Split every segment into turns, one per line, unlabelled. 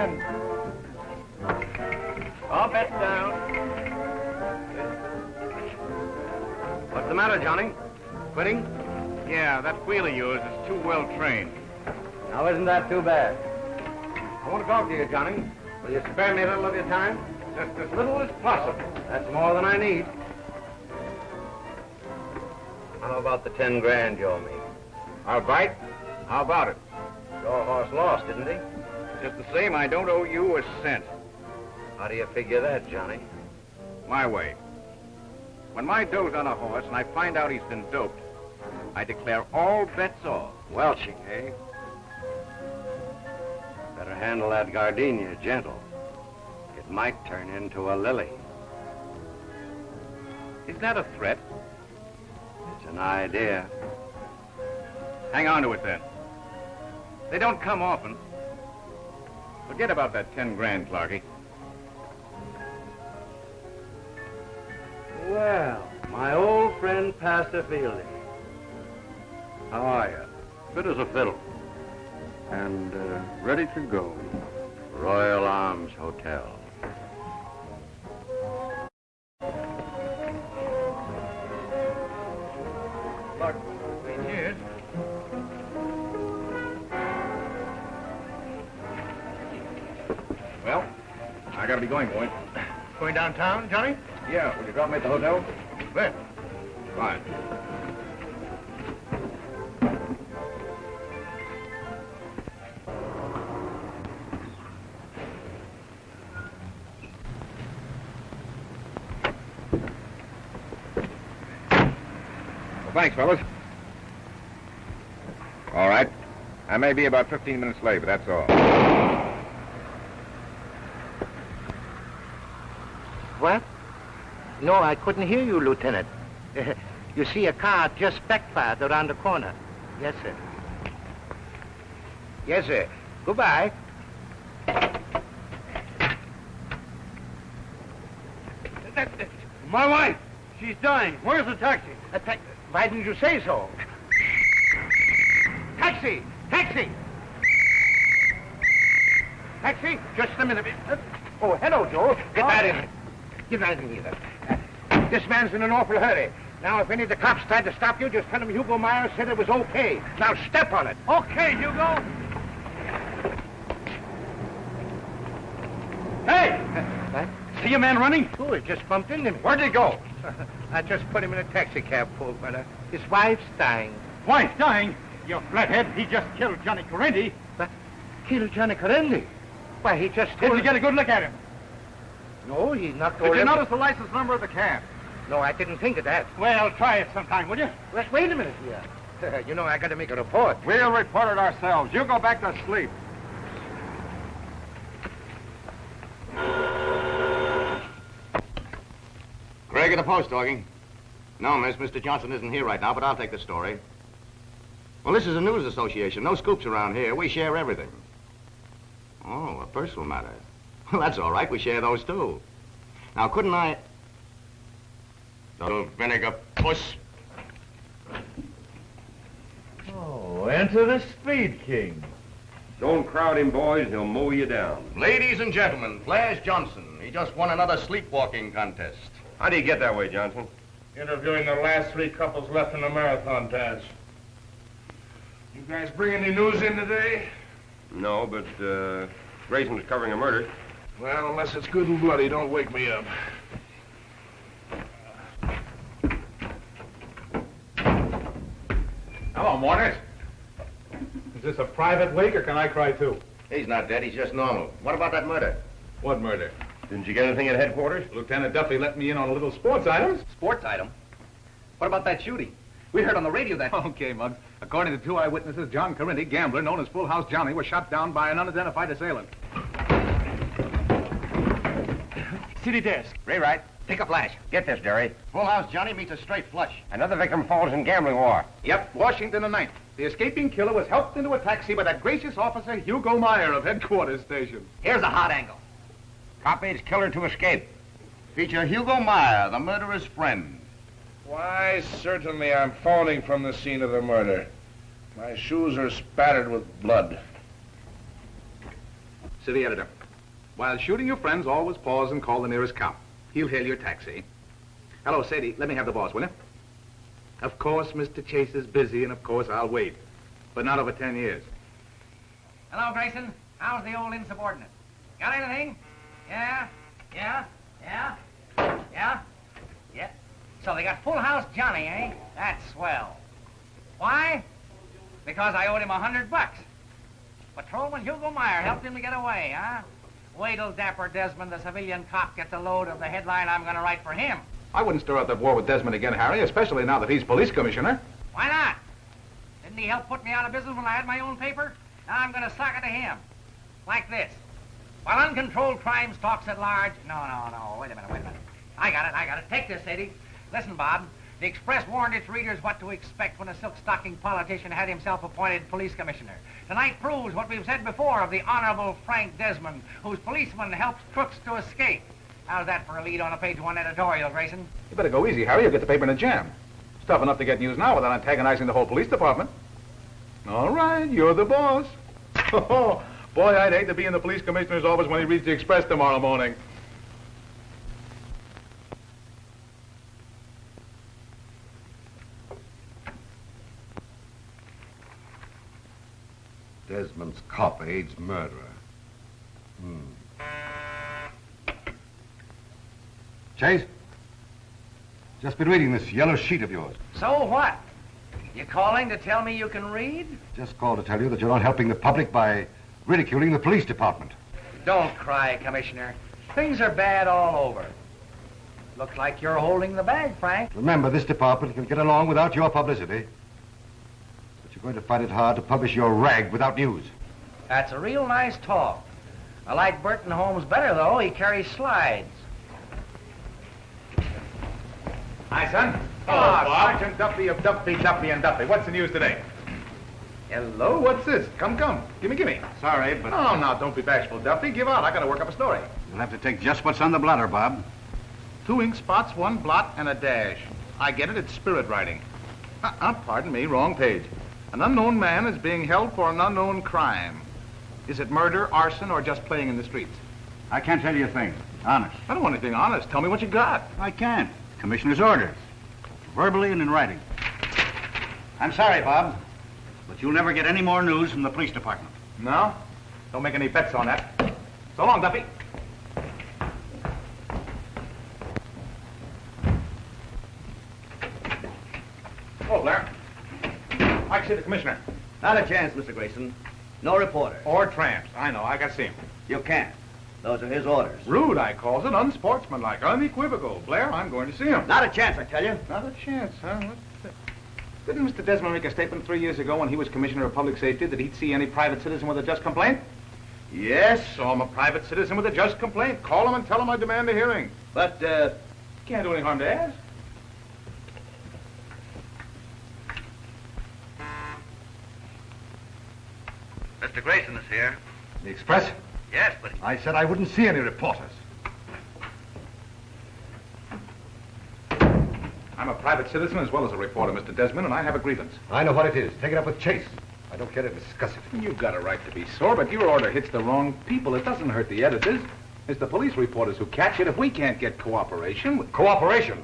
10.
All bets down. What's the matter, Johnny? Quitting?
Yeah, that wheel of yours is too well trained.
Now, isn't that too bad? I want to talk to you, Johnny. Will you spare me a little of your time? Just as little as possible. That's more than I need. How about the 10 grand you owe me?
I'll bite. How about it?
Your horse lost, didn't he?
Just the same, I don't owe you a cent.
How do you figure that, Johnny?
My way. When my dough's on a horse and I find out he's been doped, I declare all bets off.
Welching, eh? Better handle that gardenia gentle. It might turn into a lily.
Is that a threat?
It's an idea.
Hang on to it, then. They don't come often. Forget about that 10 grand, Clarky.
Well, my old friend Pastor Fielding. How are you?
Fit as a fiddle.
And ready to go.
Royal Arms Hotel.
Look, cheers. Well, I gotta be going, boys.
Going downtown, Johnny?
Yeah, will you drop me at the hotel?
Bet.
Fine. Well, thanks, fellas. All right. I may be about 15 minutes late, but that's all.
What? No, I couldn't hear you, Lieutenant. You see, a car just backfired around the corner. Yes, sir. Yes, sir. Goodbye.
My wife! She's dying. Where's the taxi?
Why didn't you say so? Taxi! Taxi! Taxi! Just a minute. Oh, hello, Joe. Get that in. Get that in here. This man's in an awful hurry. Now, if any of the cops tried to stop you, just tell them Hugo Myers said it was okay. Now, step on it.
Okay, Hugo. Hey!
What?
See a man running?
Oh, he just bumped into me.
Where'd he go?
I just put him in a taxi cab, poor brother. His wife's dying.
Wife dying? You flathead, he just killed Johnny Correnti.
But killed Johnny Correnti? Why, he just told...
Did you get a good look at him?
No, he knocked
Did
over...
you notice the license number of the cab?
No, I didn't think of that.
Well, try it sometime, will you?
Wait a minute here. You know, I got to make a report.
We'll report it ourselves. You go back to sleep.
Craig at the post, Doggy. No, miss, Mr. Johnson isn't here right now, but I'll take the story. Well, this is a news association. No scoops around here. We share everything. Oh, a personal matter. Well, that's all right. We share those, too. Now, couldn't I... Little vinegar puss.
Oh, enter the Speed King.
Don't crowd him, boys. He'll mow you down.
Ladies and gentlemen, Flash Johnson. He just won another sleepwalking contest.
How do you get that way, Johnson?
Interviewing the last 3 couples left in the marathon dance. You guys bring any news in today?
No, but Grayson's covering a murder.
Well, unless it's good and bloody, don't wake me up.
Hello, Morris. Is this a private wake, or can I cry too?
He's not dead. He's just normal. What about that murder?
What murder?
Didn't you get anything at headquarters?
Lieutenant Duffy let me in on a little sports item.
Sports item? What about that shooting? We heard on the radio that...
Okay, Muggs. According to 2 eyewitnesses, John Correnti, gambler known as Full House Johnny, was shot down by an unidentified assailant.
City desk.
Rewrite. Take a flash.
Get this, Jerry.
Full House Johnny meets a straight flush.
Another victim falls in gambling war.
Yep, Washington the 9th. The escaping killer was helped into a taxi by that gracious officer, Hugo Meyer of Headquarters Station.
Here's a hot angle.
Cop aids killer to escape.
Feature Hugo Meyer, the murderer's friend.
Why, certainly I'm phoning from the scene of the murder. My shoes are spattered with blood.
City editor. While shooting your friends, always pause and call the nearest cop. He'll hail your taxi. Hello, Sadie. Let me have the boss, will you? Of course, Mr. Chase is busy, and of course I'll wait. But not over 10 years.
Hello, Grayson. How's the old insubordinate? Got anything? Yeah? So they got Full House Johnny, eh? That's swell. Why? Because I owed him $100. Patrolman Hugo Meyer helped him to get away, huh? Wait till Dapper Desmond, the civilian cop, gets a load of the headline I'm going to write for him.
I wouldn't stir up that war with Desmond again, Harry, especially now that he's police commissioner.
Why not? Didn't he help put me out of business when I had my own paper? Now I'm going to sock it to him. Like this. While uncontrolled crime stalks at large... No. Wait a minute. I got it. Take this, Sadie. Listen, Bob. The Express warned its readers what to expect when a silk-stocking politician had himself appointed police commissioner. Tonight proves what we've said before of the Honorable Frank Desmond, whose policeman helps crooks to escape. How's that for a lead on a page 1 editorial, Grayson?
You better go easy, Harry. You'll get the paper in a jam. It's tough enough to get news now without antagonizing the whole police department. All right, you're the boss. Oh, boy, I'd hate to be in the police commissioner's office when he reads the Express tomorrow morning.
Desmond's cop aids murderer. Chase, just been reading this yellow sheet of yours.
So what? You calling to tell me you can read?
Just called to tell you that you're not helping the public by ridiculing the police department.
Don't cry, Commissioner. Things are bad all over. Looks like you're holding the bag, Frank.
Remember, this department can get along without your publicity. But you're going to find it hard to publish your rag without news.
That's a real nice talk. I like Burton Holmes better, though. He carries slides.
Hi, son. Sergeant Duffy of Duffy, and Duffy. What's the news today? Hello, what's this? Come. Gimme.
Sorry, but...
Oh, now, don't be bashful, Duffy. Give out. I gotta work up a story.
You'll have to take just what's on the blotter, Bob.
2 ink spots, 1 blot, and a dash. I get it. It's spirit writing. Pardon me. Wrong page. An unknown man is being held for an unknown crime. Is it murder, arson, or just playing in the streets?
I can't tell you a thing. Honest.
I don't want anything honest. Tell me what you got.
I can't. Commissioner's orders. Verbally and in writing. I'm sorry, Bob, but you'll never get any more news from the police department.
No? Don't make any bets on that. So long, Duffy. Oh, Blair. I can see the commissioner.
Not a chance, Mr. Grayson. No reporter.
Or tramps. I know. I got to see him.
You can't. Those are his orders.
Rude, I calls it. Unsportsmanlike. Unequivocal. Blair, I'm going to see him.
Not a chance, I tell you.
Not a chance, huh? Didn't Mr. Desmond make a statement 3 years ago when he was Commissioner of Public Safety that he'd see any private citizen with a just complaint? Yes, so I'm a private citizen with a just complaint. Call him and tell him I demand a hearing.
But,
Can't do any harm to ask.
Mr. Grayson is here.
The Express?
Yes, but...
I said I wouldn't see any reporters.
I'm a private citizen as well as a reporter, Mr. Desmond, and I have a grievance.
I know what it is. Take it up with Chase. I don't care to discuss it.
You've got a right to be sore, but your order hits the wrong people. It doesn't hurt the editors. It's the police reporters who catch it. If we can't get cooperation...
Cooperation?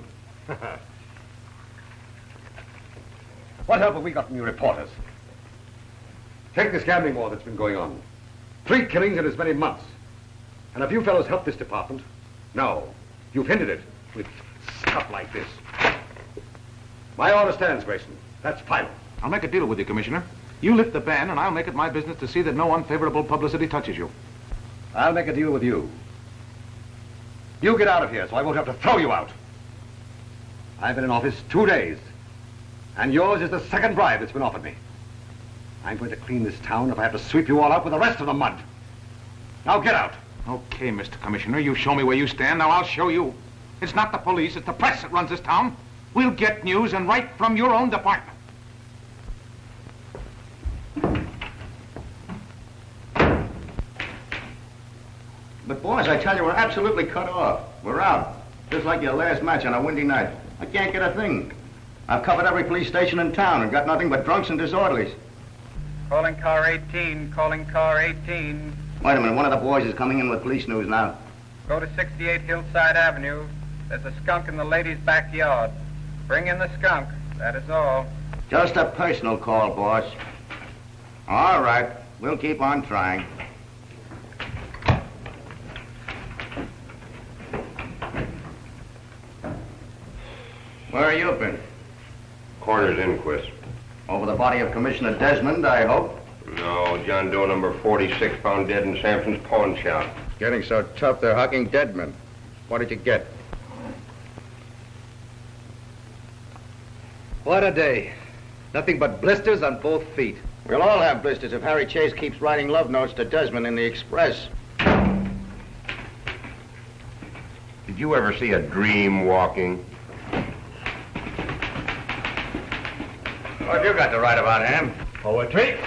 What help have we got from you reporters? Take this gambling war that's been going on. 3 killings in as many months. And have you fellows helped this department? No. You've hindered it with stuff like this. My order stands, Grayson. That's final.
I'll make a deal with you, Commissioner. You lift the ban, and I'll make it my business to see that no unfavorable publicity touches you.
I'll make a deal with you. You get out of here so I won't have to throw you out. I've been in office 2 days, and yours is the second bribe that's been offered me. I'm going to clean this town if I have to sweep you all out with the rest of the mud. Now get out.
Okay, Mr. Commissioner, you show me where you stand. Now I'll show you. It's not the police, it's the press that runs this town. We'll get news, and right from your own department.
But, boys, I tell you, we're absolutely cut off. We're out. Just like your last match on a windy night. I can't get a thing. I've covered every police station in town and got nothing but drunks and disorderlies.
Calling car 18, calling car 18.
Wait a minute, one of the boys is coming in with police news now.
Go to 68 Hillside Avenue. There's a skunk in the lady's backyard. Bring in the skunk. That is all.
Just a personal call, boss. All right, we'll keep on trying. Where have you been?
Coroner's inquest.
Over the body of Commissioner Desmond, I hope.
No, John Doe number 46 found dead in Sampson's pawn shop.
Getting so tough they're hucking dead men. What did you get?
What a day. Nothing but blisters on both feet.
We'll all have blisters if Harry Chase keeps writing love notes to Desmond in the Express.
Did you ever see a dream walking?
What have you got to write about him?
Poetry.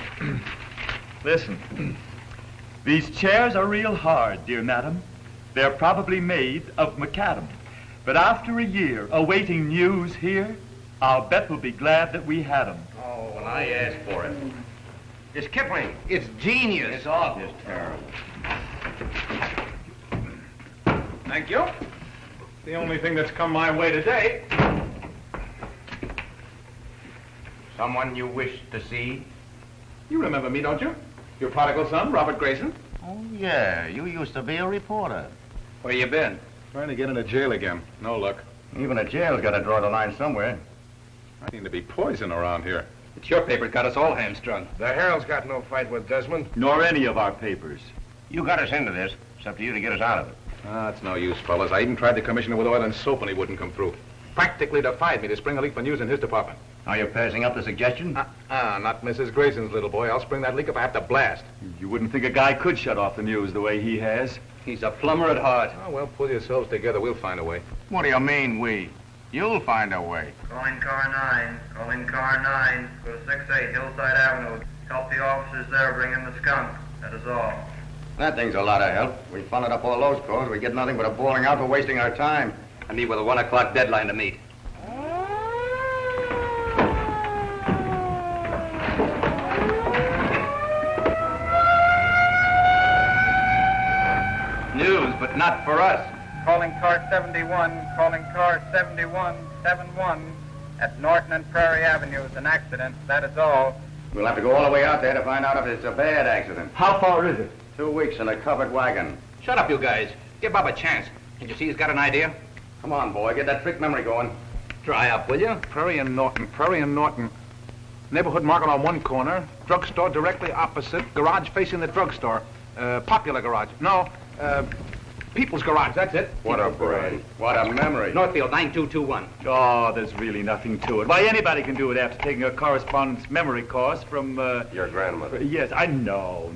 Listen. These chairs are real hard, dear madam. They're probably made of macadam. But after a year awaiting news here, I'll bet we'll be glad that we had 'em.
Oh, well, I asked for it.
It's Kipling. It's genius.
It's all just terrible.
Thank you. The only thing that's come my way today.
Someone you wish to see?
You remember me, don't you? Your prodigal son, Robert Grayson.
Oh, yeah. You used to be a reporter.
Where you been?
Trying to get into jail again. No luck.
Even a jail's got to draw the line somewhere.
I seem to be poison around here.
It's your paper got us all hamstrung.
The Herald's got no fight with Desmond.
Nor any of our papers.
You got us into this. It's up to you to get us out of it.
Ah, it's no use, fellas. I even tried the commissioner with oil and soap and he wouldn't come through. Practically defied me to spring a leak for news in his department.
Are you passing up the suggestion?
Not Mrs. Grayson's little boy. I'll spring that leak if I have to blast.
You wouldn't think a guy could shut off the news the way he has.
He's a plumber at heart.
Oh, well, pull yourselves together. We'll find a way.
What do you mean, we? You'll find a way.
Calling car 9. Calling car 9. Go to 68 Hillside Avenue. Help the officers there bring in the skunk. That is all.
That thing's a lot of help. We followed up all those calls. We get nothing but a bawling out for wasting our time.
I mean, with a 1 o'clock deadline to meet. News, but not for us.
Calling car 71. Calling car 7171 at Norton and Prairie Avenues. An accident. That is all.
We'll have to go all the way out there to find out if it's a bad accident.
How far is it?
2 weeks in a covered wagon.
Shut up, you guys. Give Bob a chance. Can't you see he's got an idea?
Come on, boy. Get that trick memory going.
Dry up, will you?
Prairie and Norton. Neighborhood market on one corner. Drugstore directly opposite. Garage facing the drugstore. Popular Garage. No, People's Garage. That's it.
What a brain.
What a memory.
Northfield 9221.
Oh, there's really nothing to it. Why, anybody can do it after taking a correspondence memory course from,
Your grandmother.
Yes, I know.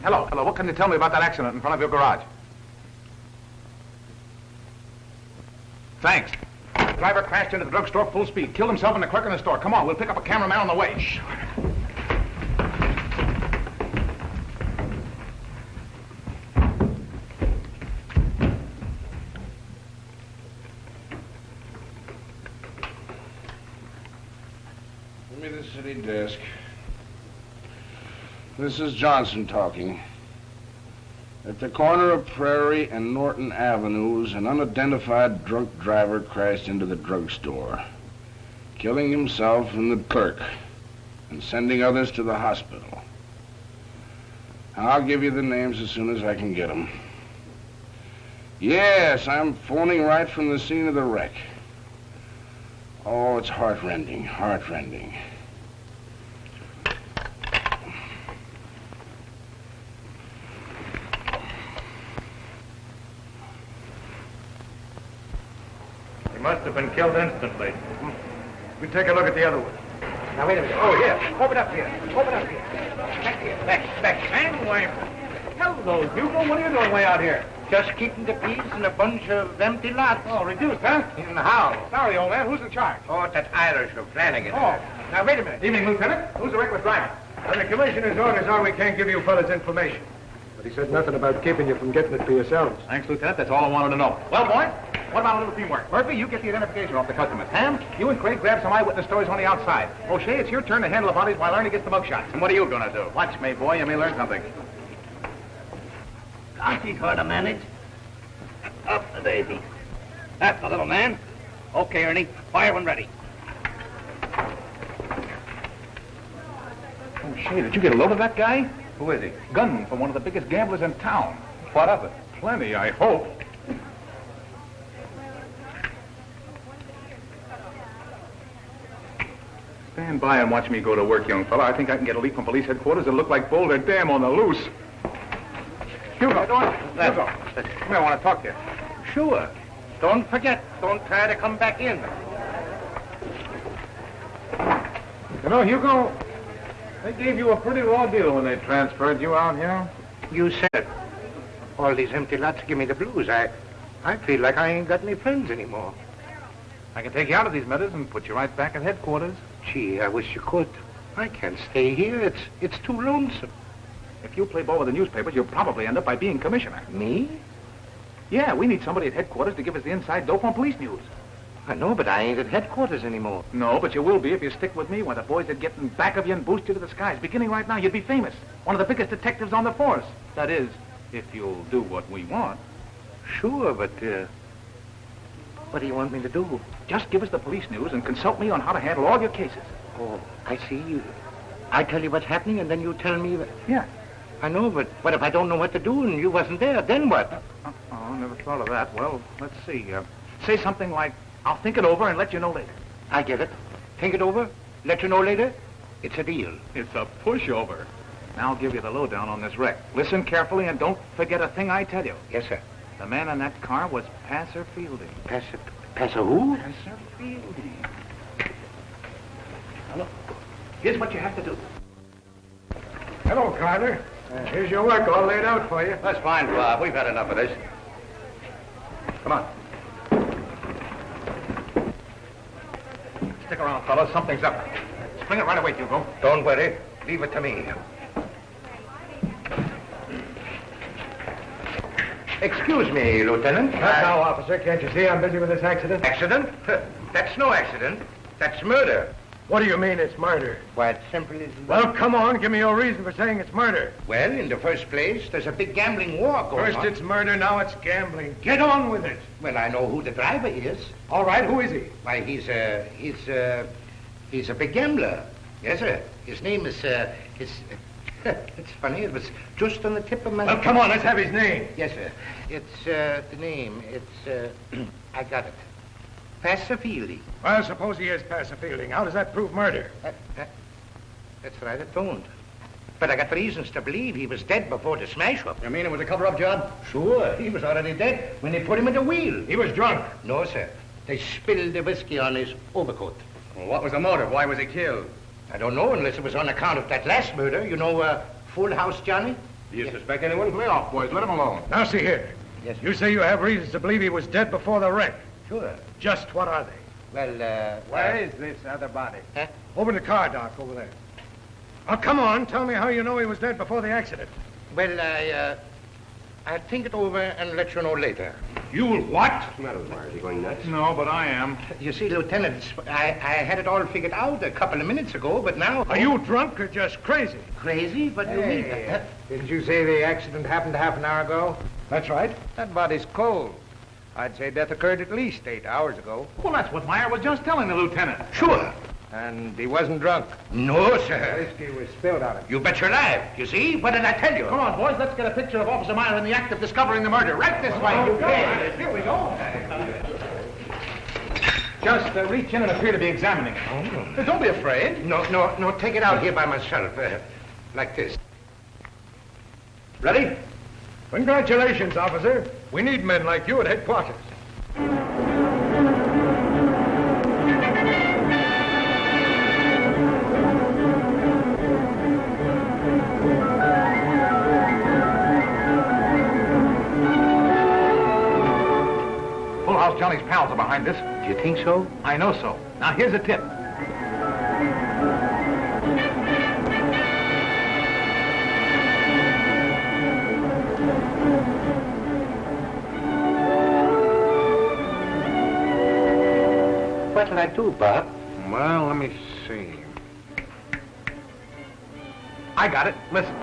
Hello. What can you tell me about that accident in front of your garage? Thanks. Driver crashed into the drugstore full speed. Killed himself and the clerk in the store. Come on, we'll pick up a cameraman on the way. Sure.
Give me the city desk. This is Johnson talking. At the corner of Prairie and Norton Avenues, an unidentified drunk driver crashed into the drugstore, killing himself and the clerk, and sending others to the hospital. I'll give you the names as soon as I can get them. Yes, I'm phoning right from the scene of the wreck. Oh, it's heartrending.
He must have been killed instantly. We take a look at the other one.
Now, wait a minute. Oh, here. Open up here. Back here. Back.
And wait. Hello, Hugo. What are you doing way out here?
Just keeping the peace in a bunch of empty lots.
Oh, reduced, huh?
In the house.
Sorry, old man. Who's in charge?
Oh, it's that Irish of Flanagan.
Oh, now, wait a minute. Evening, Lieutenant. Who's the reckless driver?
And the commissioner's orders are we can't give you fellas information. But he said nothing about keeping you from getting it for yourselves.
Thanks, Lieutenant. That's all I wanted to know. Well, boy, what about a little teamwork? Murphy, you get the identification off the customers. Ham, you and Craig grab some eyewitness stories on the outside. O'Shea, it's your turn to handle the bodies while Ernie gets the mugshots.
And what are you gonna do?
Watch me, boy. You may learn something.
donkey car to manage. Up the daisy. That's the little man. Okay, Ernie. Fire when ready.
Oh, say, did you get a load of that guy? Who is he? Gunman from one of the biggest gamblers in town. What of it? Plenty, I hope. Stand by and watch me go to work, young fella. I think I can get a lead from police headquarters that'll look like Boulder Dam on the loose. Hugo, Hugo, come here, I want to talk to you.
Sure. Don't forget, don't try to come back in.
You know, Hugo, they gave you a pretty raw deal when they transferred you out here.
You said it. All these empty lots give me the blues. I feel like I ain't got any friends anymore.
I can take you out of these matters and put you right back at headquarters.
Gee, I wish you could. I can't stay here. It's too lonesome.
If you play ball with the newspapers, you'll probably end up by being commissioner.
Me?
Yeah, we need somebody at headquarters to give us the inside dope on police news.
I know, but I ain't at headquarters anymore.
No, but you will be if you stick with me. When the boys would get in back of you and boost you to the skies. Beginning right now, you'd be famous. One of the biggest detectives on the force. That is, if you'll do what we want.
Sure, but, what do you want me to do?
Just give us the police news and consult me on how to handle all your cases.
Oh, I see. I tell you what's happening, and then you tell me...
Yeah.
I know, but what if I don't know what to do and you wasn't there? Then what?
Oh, never thought of that. Well, let's see. Say something like, I'll think it over and let you know later.
I get it. Think it over, let you know later. It's a deal.
It's a pushover. Now I'll give you the lowdown on this wreck. Listen carefully and don't forget a thing I tell you.
Yes, sir.
The man in that car was Passer Fielding.
Passer who?
Passer Fielding. Now look, here's what you have to do.
Hello, Carter. Here's your work all laid out for you.
That's fine, Bob. We've had enough of this. Come on.
Stick around, fellas. Something's up. Spring it right away, Hugo.
Don't worry. Leave it to me. Excuse me, Lieutenant.
Not now, officer. Can't you see I'm busy with this accident?
Accident? That's no accident. That's murder.
What do you mean it's murder?
Why, it's simply...
Well, come on. Give me your reason for saying it's murder.
Well, in the first place, there's a big gambling war going on.
First it's murder, now it's gambling. Get on with it.
Well, I know who the driver is.
All right, who is he?
Why, he's a big gambler. Yes, sir. His name is, it's funny, it was just on the tip of my...
Well, come on, let's have his name.
Yes, sir. It's, the name, it's, I got it. Passer Fielding.
Well, suppose he is Passer Fielding. How does that prove murder?
That's right, it don't. But I got reasons to believe he was dead before the smash-up.
You mean it was a cover-up job?
Sure, he was already dead when they put him in the wheel.
He was drunk.
No, sir. They spilled the whiskey on his overcoat.
Well, what was the motive? Why was he killed?
I don't know unless it was on account of that last murder. You know, Full House Johnny?
Do you suspect anyone?
Lay off, boys. Let him alone.
Now, see here.
Yes, sir.
You say you have reasons to believe he was dead before the wreck.
Sure.
Just what are they?
Well,
Where is this other body?
Huh?
Over in the car, Doc, over there. Oh, come on. Tell me how you know he was dead before the accident.
Well, I'll think it over and let you know later.
You'll what?
What's the matter with Myers? Is he going nuts?
No, but I am.
You see, Lieutenant, I had it all figured out a couple of minutes ago, but now...
Are you drunk or just crazy?
Crazy? What do you mean?
Didn't you say the accident happened half an hour ago? That's right.
That body's cold. I'd say death occurred at least 8 hours ago.
Well, that's what Meyer was just telling the lieutenant.
Sure.
And he wasn't drunk.
No, sir.
Whiskey was spilled on him.
You bet your life. You see? What did I tell you?
Come on, boys. Let's get a picture of Officer Meyer in the act of discovering the murder. Right this way.
Okay.
Here we go. Just reach in and appear to be examining it.
Oh.
Don't be afraid.
No, take it out here by myself. Like this. Ready?
Congratulations, officer. We need men like you at headquarters.
Full House Johnny's pals are behind this.
Do you think so?
I know so. Now, here's a tip.
What'll I do, Bob?
Well, let me see.
I got it. Listen.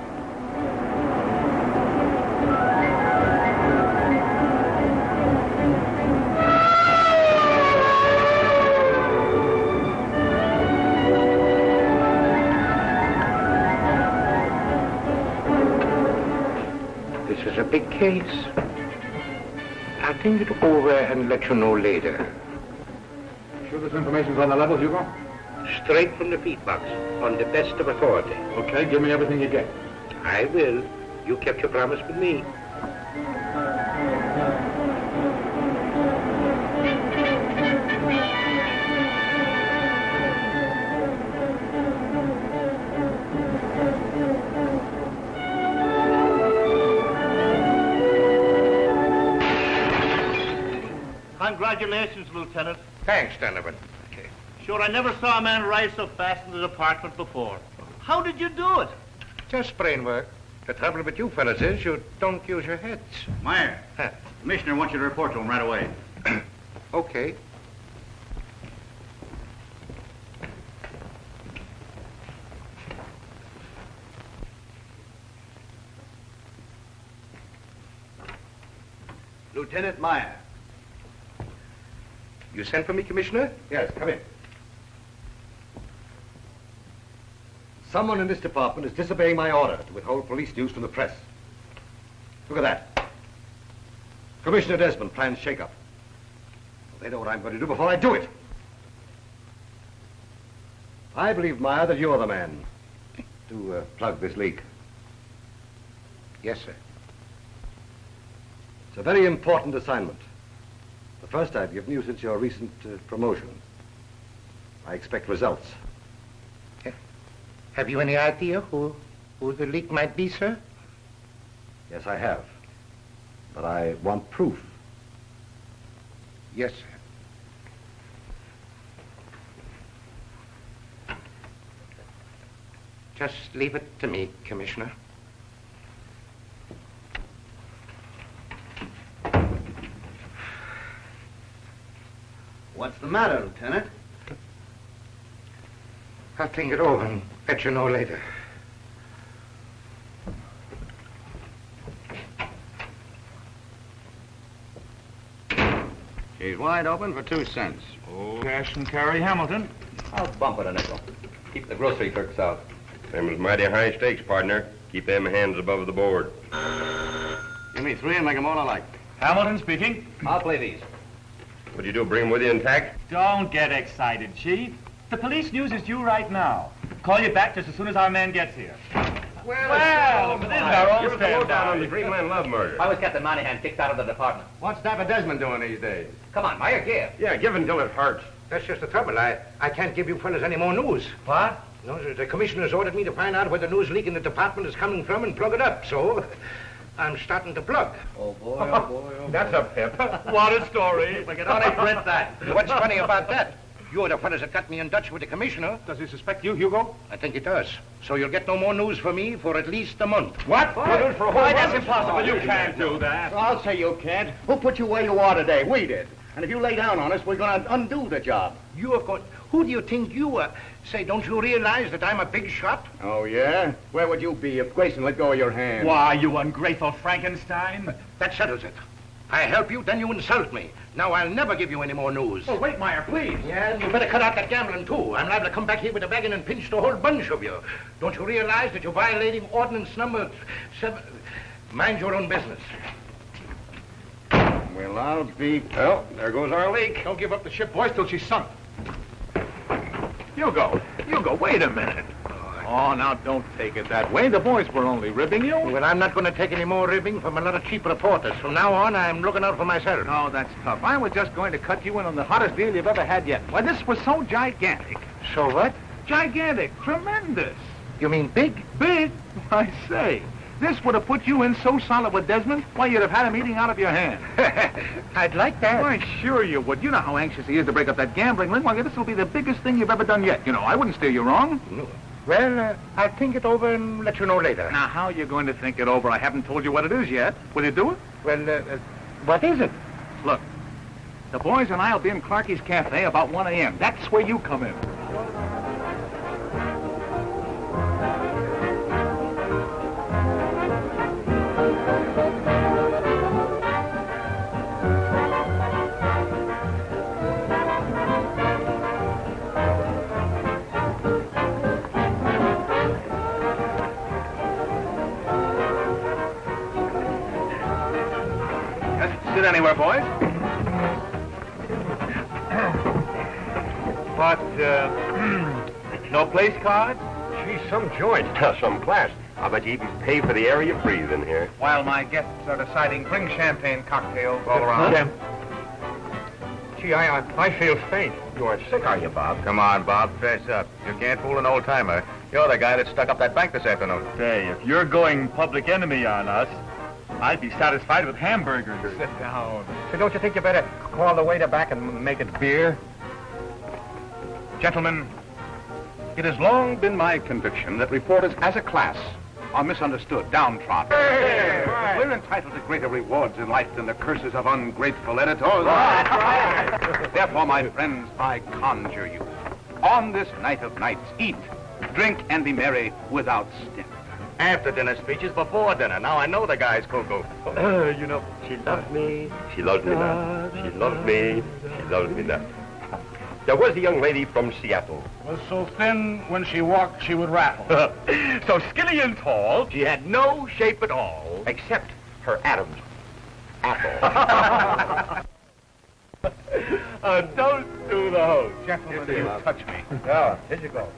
case. I'll think it over and let you know later.
Sure this information's on the level, Hugo?
Straight from the feed box, on the best of authority.
Okay, give me everything you get.
I will. You kept your promise with me.
Congratulations, Lieutenant.
Thanks, Donovan.
Sure, I never saw a man rise so fast in the department before. How did you do it?
Just brain work. The trouble with you fellas is you don't use your heads.
Meyer,
Huh.
Commissioner wants you to report to him right away.
Okay.
Lieutenant Meyer.
You sent for me, Commissioner?
Yes, come in. Someone in this department is disobeying my order to withhold police news from the press. Look at that. Commissioner Desmond plans shake-up. Well, they know what I'm going to do before I do it. I believe, Meyer, that you're the man to plug this leak.
Yes, sir.
It's a very important assignment. The first I've given you since your recent promotion. I expect results.
Have you any idea who the leak might be, sir?
Yes, I have. But I want proof.
Yes, sir. Just leave it to me, Commissioner.
What's the matter, Lieutenant?
I'll think it over and let you know later.
She's wide open for 2 cents.
Oh, cash and carry Hamilton.
I'll bump it a nickel. Keep the grocery clerks out.
Them is mighty high stakes, partner. Keep them hands above the board.
Give me 3 and make them all alike.
Hamilton speaking.
I'll play these.
What'd you do, bring them with you intact?
Don't get excited, Chief. The police news is due right now. Call you back just as soon as our man gets here. Well, this is our own
Give us the lowdown on the
stand-by.
Greenland love murder.
Why was Captain Monahan kicked out of the department?
What's Dapper Desmond doing these days?
Come on, Meyer, give.
Yeah, give until it hurts.
That's just the trouble. I can't give you fellas any more news.
What?
No, the commissioner's ordered me to find out where the news leak in the department is coming from and plug it up. So I'm starting to plug.
Oh, boy, oh, boy, oh, boy.
That's a pip.
What a story.
We can only print that.
What's funny about that? You're the fellas that got me in touch with the commissioner.
Does he suspect you, Hugo?
I think he does. So you'll get no more news from me for at least a month.
What?
Why, that's impossible. You can't do that.
I'll say you can't. Who put you where you are today? We did. And if you lay down on us, we're going to undo the job.
You are going... Who do you think you are? Say, don't you realize that I'm a big shot?
Oh, yeah? Where would you be if Grayson let go of your hand?
Why, you ungrateful Frankenstein.
That settles it. I help you, then you insult me. Now I'll never give you any more news.
Oh, wait, Meyer, please.
Yeah, and you better cut out that gambling, too. I'm liable to come back here with a wagon and pinch the whole bunch of you. Don't you realize that you're violating ordinance number 7... Mind your own business.
Well, I'll be...
Well, there goes our leak.
Don't give up the ship, boys, till she's sunk. Hugo, wait a minute. Oh, now don't take it that way. The boys were only ribbing you.
Well, I'm not going to take any more ribbing from a lot of cheap reporters. From now on, I'm looking out for myself.
No, that's tough. I was just going to cut you in on the hottest deal you've ever had yet. Why, this was so gigantic.
So what?
Gigantic. Tremendous.
You mean big?
Big? I say. This would have put you in so solid with Desmond, why, you'd have had him eating out of your hand.
I'd like that.
Why, sure you would. You know how anxious he is to break up that gambling ring. Why, this will be the biggest thing you've ever done yet. You know, I wouldn't steer you wrong.
No. Well, I'll think it over and let you know later.
Now, how are you going to think it over? I haven't told you what it is yet. Will you do it?
Well, what is it?
Look, the boys and I will be in Clarky's Cafe about 1 a.m. That's where you come in. Sit anywhere, boys.
But, no place cards?
Geez, some joint. Some class. I bet you even pay for the air you breathe in here.
While my guests are deciding, bring champagne cocktails all around.
Gee, I feel faint. You aren't sick, are you, Bob?
Come on, Bob, fess up. You can't fool an old-timer. You're the guy that stuck up that bank this afternoon.
Say, if you're going public enemy on us, I'd be satisfied with hamburgers.
Sit down.
So don't you think you better call the waiter back and make it beer?
Gentlemen, it has long been my conviction that reporters as a class are misunderstood, downtrodden. We're entitled to greater rewards in life than the curses of ungrateful editors. Therefore, my friends, I conjure you, on this night of nights, eat, drink, and be merry without stint.
After dinner speeches, before dinner. Now I know the guy's cuckoo.
You know, she loves me. She loves me now. She loves me. She loves me now. There was a young lady from Seattle.
Was so thin, when she walked, she would rattle.
So skinny and tall.
She had no shape at all.
Except her Adam's apple.
Don't do the host.
Gentlemen, you touch me.
Yeah, here you go.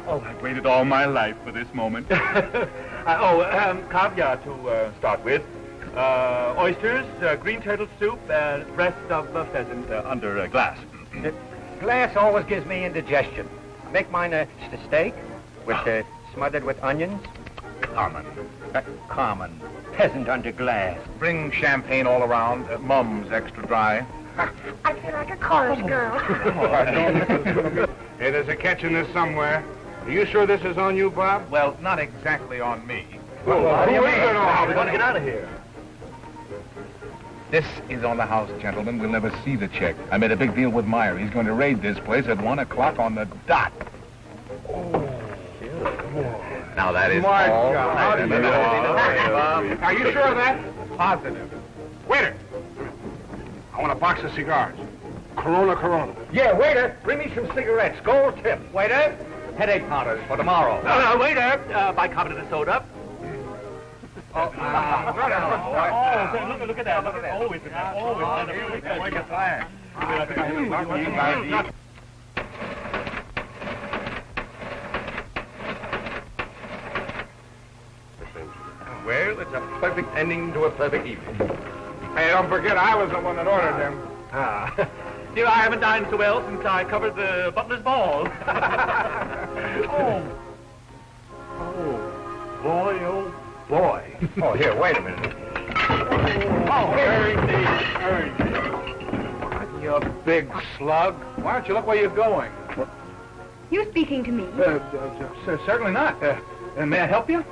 Oh, I've waited all my life for this moment. Caviar to start with. Oysters, green turtle soup, and breast of pheasant under glass.
Glass always gives me indigestion. Make mine a steak with smothered with onions.
Common.
Common. Peasant under glass.
Bring champagne all around. Mum's extra dry.
I feel like a chorus girl.
Hey, there's a catch in this somewhere. Are you sure this is on you, Bob? Well, not exactly on me.
What do you mean?
We want to get out of here. This is on the house, gentlemen. We'll never see the check. I made a big deal with Meyer. He's going to raid this place at 1 o'clock on the dot.
Now that is
My
all
God.
right.
Are you sure of that? Positive. Waiter, I want a box of cigars. Corona.
Yeah, waiter, bring me some cigarettes. Gold tip. Waiter, headache powders for tomorrow.
Waiter, bicarbonate of soda.
Oh,
Look at that. Always.
Well, it's a perfect ending to a perfect evening.
Hey, don't forget, I was the one that ordered them.
Dear, I haven't dined so well since I covered the butler's ball.
Boy. Oh, here, wait a minute.
You big slug. Why don't you look where you're going?
You speaking to me?
Certainly not. May I help you?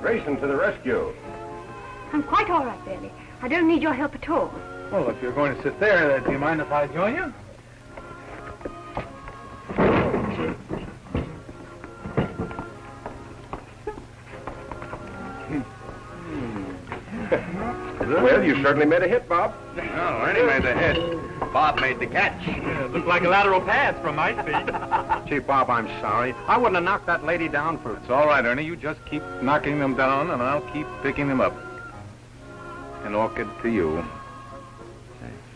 Grayson to the rescue.
I'm quite all right, Bailey. I don't need your help at all.
Well, if you're going to sit there, do you mind if I join you?
Well, you certainly made a hit, Bob.
No, Ernie made the hit. Bob made the catch.
Looked like a lateral pass from my speed.
Gee, Bob, I'm sorry. I wouldn't have knocked that lady down for...
It's all right, Ernie. You just keep knocking them down, and I'll keep picking them up. An orchid to you.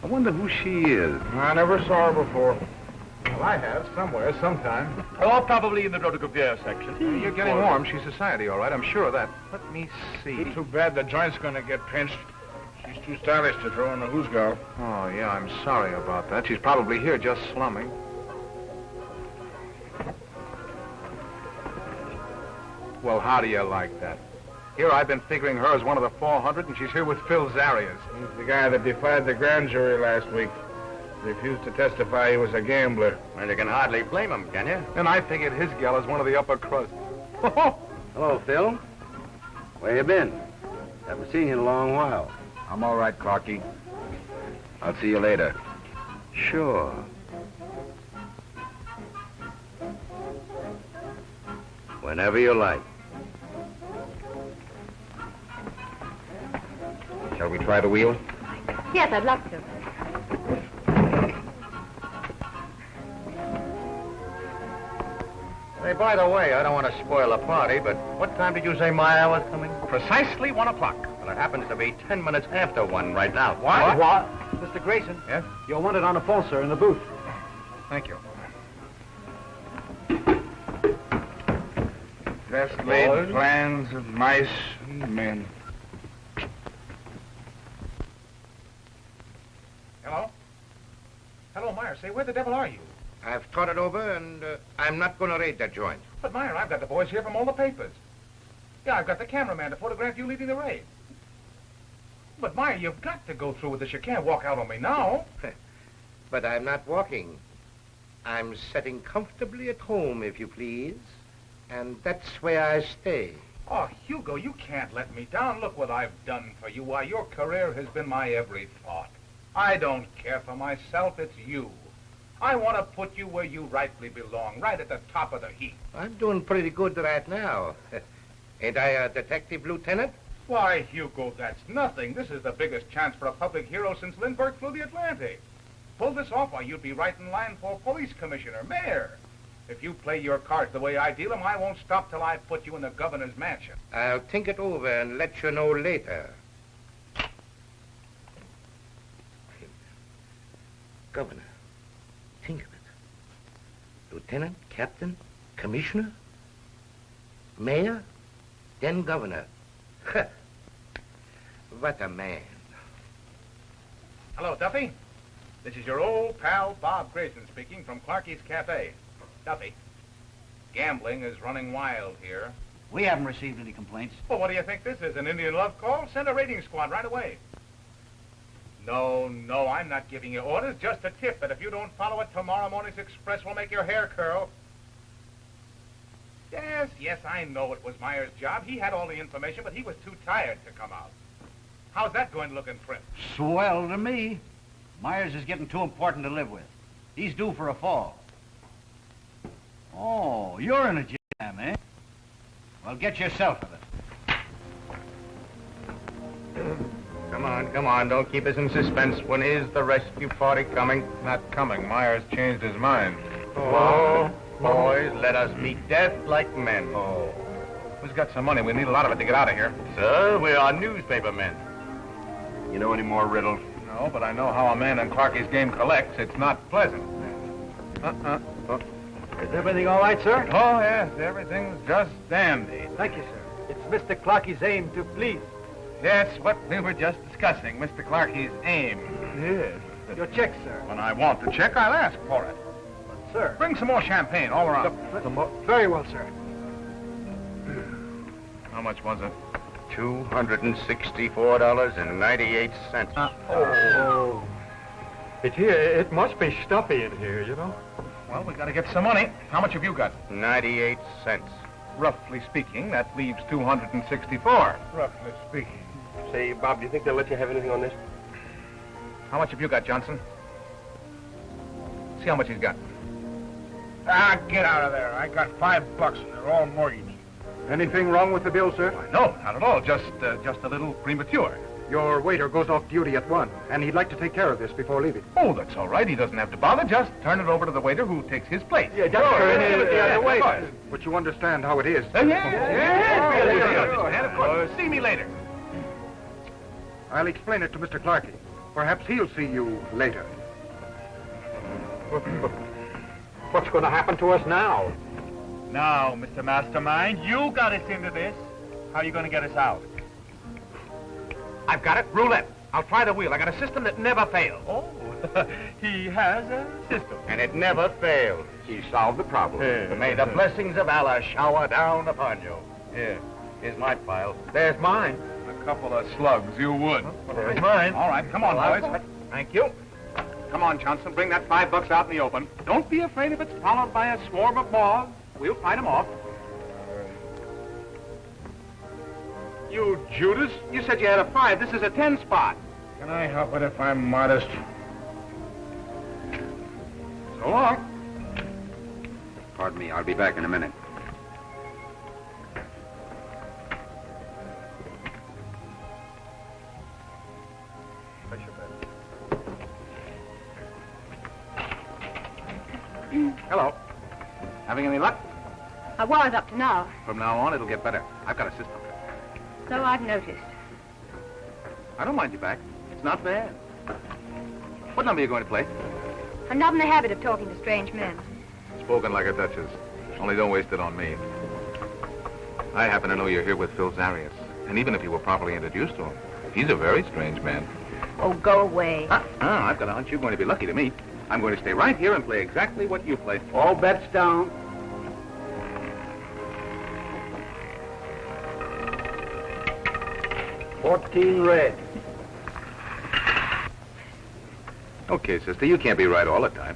I wonder who she is. I never saw her before. Well, I have, somewhere, sometime.
Oh, probably in the Rotogravure section.
You're getting warm. She's society, all right. I'm sure of that. Let me see.
Too bad the joint's going to get pinched. She's too stylish to throw in the who's girl.
Oh, yeah, I'm sorry about that. She's probably here just slumming. Well, how do you like that? Here I've been figuring her as one of the 400, and she's here with Phil Zarias.
He's the guy that defied the grand jury last week. Refused to testify he was a gambler.
Well, you can hardly blame him, can you?
And I figured his gal is one of the upper crust.
Hello, Phil. Where you been? Haven't seen you in a long while.
I'm all right, Clarky. I'll see you later.
Sure. Whenever you like.
Shall we try the wheel?
Yes, I'd love to.
Hey,
by the way, I don't want to spoil the party, but what time did you say Meyer was coming?
Precisely 1 o'clock.
Well, it happens to be 10 minutes after 1 right now.
What?
Mr. Grayson?
Yes?
You're wanted on the phone, sir, in the booth.
Thank you.
Best laid plans of mice and men.
Hello? Hello, Meyer. Say, where the devil are you?
I've thought it over, and I'm not going to raid that joint.
But, Meyer, I've got the boys here from all the papers. Yeah, I've got the cameraman to photograph you leading the raid. But, Meyer, you've got to go through with this. You can't walk out on me now.
But I'm not walking. I'm sitting comfortably at home, if you please. And that's where I stay.
Oh, Hugo, you can't let me down. Look what I've done for you. Why, your career has been my every thought. I don't care for myself. It's you. I want to put you where you rightly belong, right at the top of the heap.
I'm doing pretty good right now. Ain't I a detective lieutenant?
Why, Hugo, that's nothing. This is the biggest chance for a public hero since Lindbergh flew the Atlantic. Pull this off, why, you'd be right in line for police commissioner, mayor. If you play your cards the way I deal them, I won't stop till I put you in the governor's mansion.
I'll think it over and let you know later. Governor, think of it. Lieutenant, captain, commissioner, mayor, then governor. What a man.
Hello, Duffy. This is your old pal, Bob Grayson, speaking from Clarky's Cafe. Duffy, gambling is running wild here.
We haven't received any complaints.
Well, what do you think this is, an Indian love call? Send a raiding squad right away. No, I'm not giving you orders, just a tip that if you don't follow it, tomorrow morning's express will make your hair curl. Yes, I know it was Meyer's job. He had all the information, but he was too tired to come out. How's that going to look in print?
Swell to me. Myers is getting too important to live with. He's due for a fall. Oh, you're in a jam, eh? Well, get yourself of it.
Come on, don't keep us in suspense. When is the rescue party coming?
Not coming. Myers changed his mind.
Oh, boys, let us meet death like men.
Oh. Who's got some money? We need a lot of it to get out of here.
Sir, we are newspaper men. You know any more riddles?
No, but I know how a man in Clarky's game collects. It's not pleasant.
Is everything all right, sir?
Oh, yes, everything's just dandy.
Thank you, sir. It's Mr. Clarky's aim to please.
Yes, what we were just discussing, Mr. Clarky's aim.
Yes. Your check, sir.
When I want the check, I'll ask for it.
But, sir...
Bring some more champagne all around.
Very well, sir.
How much was it?
$264.98.
Oh. It must be stuffy in here, you know.
Well, we got to get some money. How much have you got?
98 cents.
Roughly speaking, that leaves 264.
Roughly speaking.
Say, Bob, do you think they'll let you have anything on this?
How much have you got, Johnson? See how much he's got.
Ah, get out of there. I got $5 and they're all mortgaged.
Anything wrong with the bill, sir?
No, not at all. Just a little premature.
Your waiter goes off duty at 1, and he'd like to take care of this before leaving.
Oh, that's all right. He doesn't have to bother. Just turn it over to the waiter who takes his place.
Yeah, just turn it the other way. But you understand how it is.
Yeah, of course. See me later.
I'll explain it to Mr. Clarky. Perhaps he'll see you later. What's going to happen to us now?
Now, Mr. Mastermind, you got us into this. How are you going to get us out?
I've got it. Roulette. I'll try the wheel. I got a system that never fails.
Oh, he has a system.
And it never failed. He solved the problem. May the blessings of Allah shower down upon you. Here, here's my file.
There's mine.
A couple of slugs, you would.
There's mine.
All right, come on, boys.
Thank you.
Come on, Johnson. Bring that $5 out in the open. Don't be afraid if it's followed by a swarm of moths. We'll fight them off.
You Judas, you said you had a 5. This is a 10 spot.
Can I help it if I'm modest? So long.
Pardon me, I'll be back in a minute.
Hello. Having any luck?
I was up to now.
From now on, it'll get better. I've got a system.
So I've noticed.
I don't mind you back. It's not bad. What number are you going to play?
I'm not in the habit of talking to strange men.
Spoken like a duchess. Only don't waste it on me. I happen to know you're here with Phil Zarius. And even if you were properly introduced to him, he's a very strange man.
Oh, go away.
I've got a hunch you're going to be lucky to meet. I'm going to stay right here and play exactly what you play.
All bets down. $14 red.
Okay, sister, you can't be right all the time.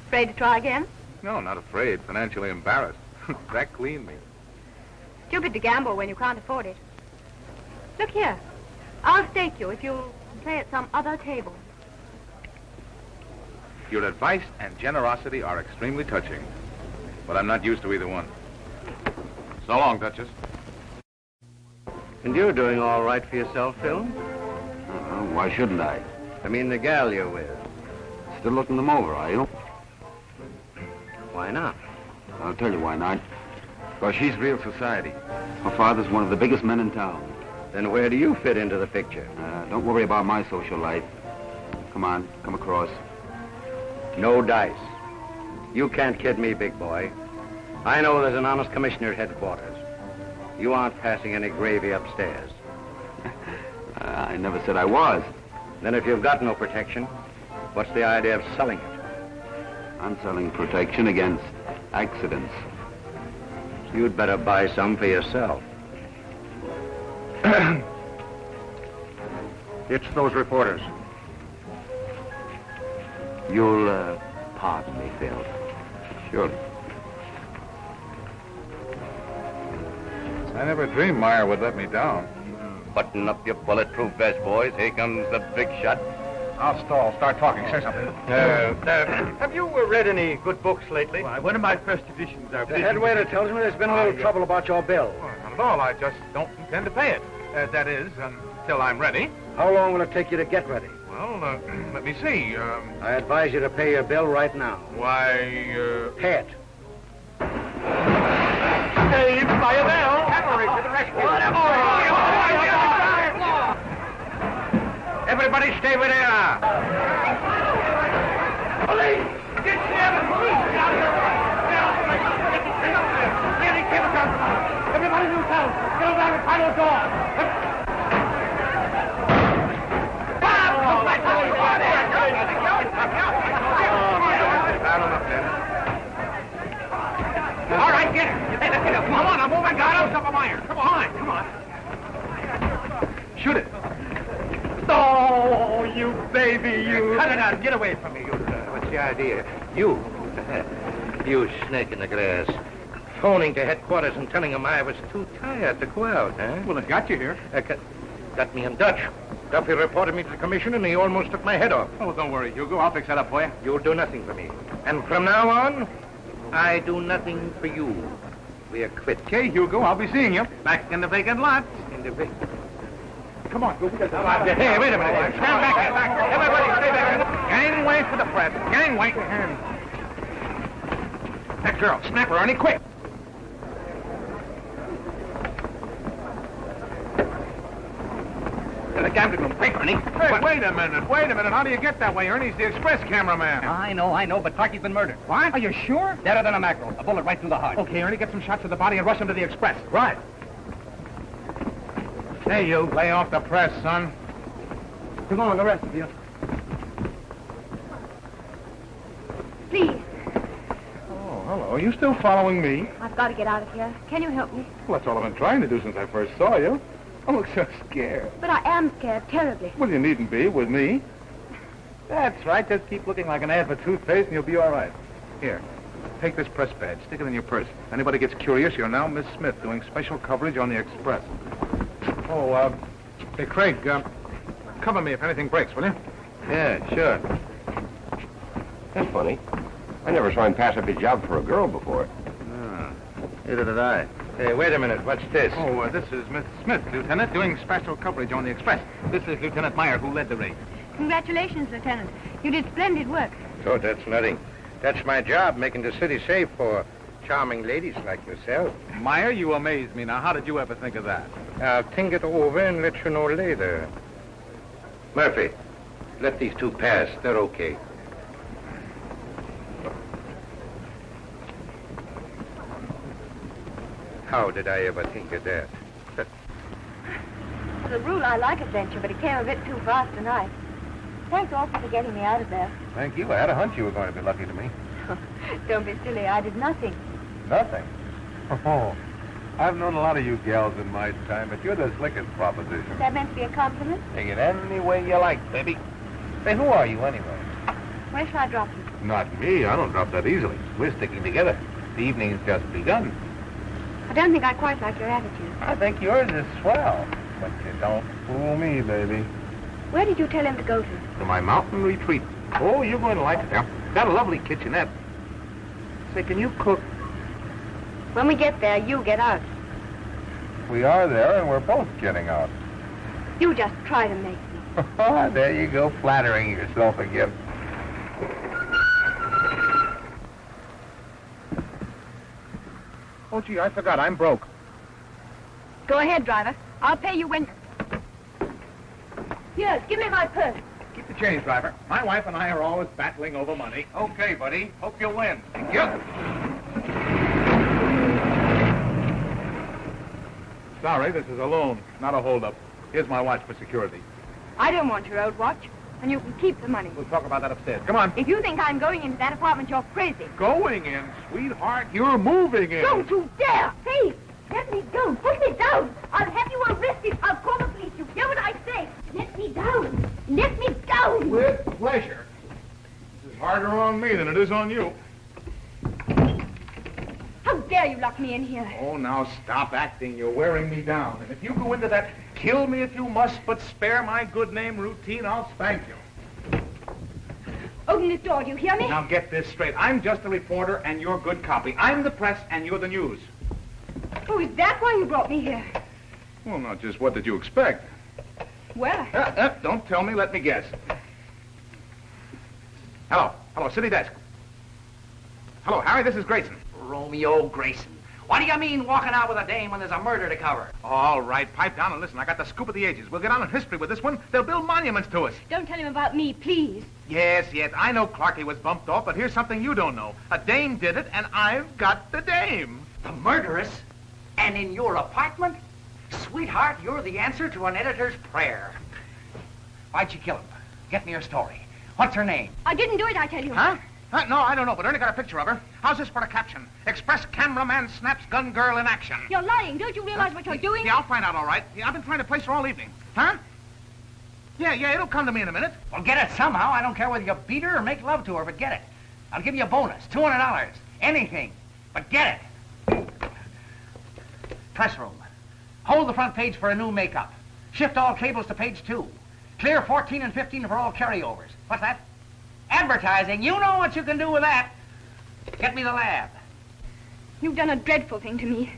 Afraid to try again?
No, not afraid. Financially embarrassed. That cleaned me.
Stupid to gamble when you can't afford it. Look here. I'll stake you if you'll play at some other table.
Your advice and generosity are extremely touching. But I'm not used to either one. So long, Duchess.
And you're doing all right for yourself, Phil?
Why shouldn't I?
I mean the gal you're with.
Still looking them over, are you?
Why not?
I'll tell you why not. Because she's real society. Her father's one of the biggest men in town.
Then where do you fit into the picture?
Don't worry about my social life. Come on, come across.
No dice. You can't kid me, big boy. I know there's an honest commissioner at headquarters. You aren't passing any gravy upstairs.
I never said I was.
Then if you've got no protection, what's the idea of selling it?
I'm selling protection against accidents.
You'd better buy some for yourself. It's those reporters.
You'll, pardon me, Phil.
Sure.
I never dreamed Meyer would let me down.
Button up your bulletproof vest, boys. Here comes the big shot.
I'll stall. Start talking. Say something.
Have you read any good books lately?
Why, one of my first editions are...
The head waiter tells me there's been a little trouble about your bill.
Well, not at all. I just don't intend to pay it. That is, until I'm ready.
How long will it take you to get ready?
Well, let me see.
I advise you to pay your bill right now.
Why,
Pay it.
Saved by a bell!
Cavalry to the rescue! Everybody stay where they are! Police! Get the police! Everybody move down! Get over there and find those doors! All right, get it. Hey, let's get it. Come on, I'm moving. Got him. Up a wire. Come on, come on.
shoot it.
Oh, you baby, you.
Cut it out. Get away from me, you. What's the idea? You. You snake in the grass. Phoning to headquarters and telling them I was too tired to go out, huh?
Well, it got you here.
Got me in Dutch. Duffy reported me to the commission and he almost took my head off.
Oh, don't worry, Hugo. I'll fix that up for you.
You'll do nothing for me. And from now on, I do nothing for you. We are quit.
Okay, Hugo, I'll be seeing you. Back in the vacant lot.
In the vacant.
Come on, go.
Hey, wait a minute. Stand back here. Back. Everybody stay back.
Gangway for the press. Gangway. That girl, snap her, Ernie, quick.
The gambling paper, Ernie.
Hey, wait a minute. How do you get that way? Ernie's the express cameraman.
I know, but Clarky's been murdered.
What? Are you sure?
Deader than a mackerel. A bullet right through the heart.
Okay, Ernie, get some shots of the body and rush him to the express.
Right.
Hey, you. Lay off the press, son.
Come on, the rest of you.
Please,
Oh, hello. Are you still following me?
I've got to get out of here. Can you help me?
Well, that's all I've been trying to do since I first saw you. I look so scared.
But I am scared terribly.
Well, you needn't be with me. That's right. Just keep looking like an ad for toothpaste and you'll be all right. Here, take this press badge. Stick it in your purse. If anybody gets curious, you're now Miss Smith doing special coverage on the Express. Oh, hey, Craig, cover me if anything breaks, will you?
Yeah, sure. That's funny. I never saw him pass up his job for a girl before.
Neither did I.
Hey, wait a minute. What's this?
Oh, this is Miss Smith, Lieutenant, doing special coverage on the Express. This is Lieutenant Meyer, who led the raid.
Congratulations, Lieutenant. You did splendid work.
Oh, that's nothing. That's my job, making the city safe for charming ladies like yourself.
Meyer, you amaze me. Now, how did you ever think of that?
I'll think it over and let you know later. Murphy, let these two pass. They're okay. How did I ever think of that?
As a rule, I like adventure, but it came a bit too fast tonight. Thanks awfully for getting me out of there.
Thank you. I had a hunch you were going to be lucky to me.
Don't be silly. I did nothing.
Nothing? Oh, I've known a lot of you gals in my time, but you're the slickest proposition.
Is that meant to be a compliment?
Take it any way you like, baby. Say, who are you anyway?
Where shall I drop you?
Not me. I don't drop that easily. We're sticking together. The evening's just begun.
I don't think I quite like your attitude.
I think yours is swell, but you don't fool me, baby.
Where did you tell him to go to?
To my mountain retreat. Oh, you're going to like it now. Got a lovely kitchenette. Say, can you cook?
When we get there, you get out.
We are there, and we're both getting out.
You just try to make me.
There you go, flattering yourself again.
Oh, gee, I forgot. I'm broke.
Go ahead, driver. I'll pay you when... Here, give me my purse.
Keep the change, driver. My wife and I are always battling over money.
Okay, buddy. Hope you'll win.
Thank you. Sorry, this is a loan, not a holdup. Here's my watch for security.
I don't want your old watch, and you can keep the money.
We'll talk about that upstairs. Come on.
If you think I'm going into that apartment, you're crazy.
Going in, sweetheart. You're moving in.
Don't you dare! Hey, let me go. Put me down. I'll have you arrested. I'll call the police. You hear what I say? Let me down. Let me down.
With pleasure. This is harder on me than it is on you.
How dare you lock me in here?
Oh, now stop acting. You're wearing me down. And if you go into that kill me if you must, but spare my good name routine, I'll spank you.
Open this door, do you hear me?
Now get this straight. I'm just a reporter and you're good copy. I'm the press and you're the news.
Oh, is that why you brought me here?
Well, not just what did you expect?
Well,
Don't tell me. Let me guess. Hello. Hello, city desk. Hello, Harry. This is Grayson.
Romeo Grayson. What do you mean walking out with a dame when there's a murder to cover?
All right, pipe down and listen. I got the scoop of the ages. We'll get on in history with this one. They'll build monuments to us.
don't tell him about me, please.
Yes. I know Clarkie was bumped off, but here's something you don't know. A dame did it, and I've got the dame.
The murderess? And in your apartment? Sweetheart, you're the answer to an editor's prayer. Why'd you kill him? Get me her story. What's her name?
I didn't do it, I tell you.
Huh? No, I don't know, but Ernie got a picture of her. How's this for a caption? Express cameraman snaps gun girl in action.
You're lying. Don't you realize what you're doing?
Yeah, I'll find out, all right. Yeah, I've been trying to place her all evening. Huh? Yeah, it'll come to me in a minute.
Well, get it somehow. I don't care whether you beat her or make love to her, but get it. I'll give you a bonus, $200. Anything. But get it. Press room. Hold the front page for a new makeup. Shift all cables to page 2. Clear 14 and 15 for all carryovers. What's that? Advertising. You know what you can do with that. Get me the lab.
You've done a dreadful thing to me.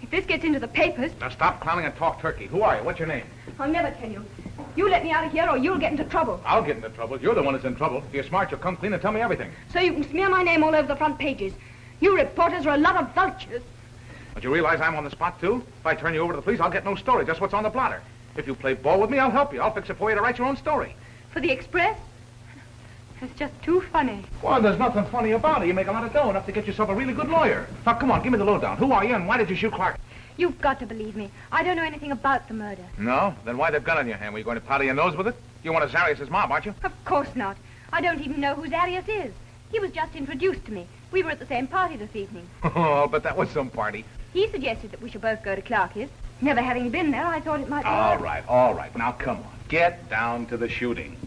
If this gets into the papers...
Now stop clowning and talk turkey. Who are you? What's your name?
I'll never tell you. You let me out of here or you'll get into trouble.
I'll get into trouble. You're the one that's in trouble. If you're smart, you'll come clean and tell me everything.
So you can smear my name all over the front pages. You reporters are a lot of vultures.
But you realize I'm on the spot, too? If I turn you over to the police, I'll get no story, just what's on the blotter. If you play ball with me, I'll help you. I'll fix it for you to write your own story.
For the Express? It's just too funny.
Well, there's nothing funny about it. You make a lot of dough, enough to get yourself a really good lawyer. Now, come on, give me the lowdown. Who are you, and why did you shoot Clark?
You've got to believe me. I don't know anything about the murder.
No? Then why the gun in your hand? Were you going to powder your nose with it? You're one of Zarius's mob, aren't you?
Of course not. I don't even know who Zarius is. He was just introduced to me. We were at the same party this evening.
Oh, but that was some party.
He suggested that we should both go to Clarkie's. Never having been there, I thought it might be...
All right. Now, come on. Get down to the shooting.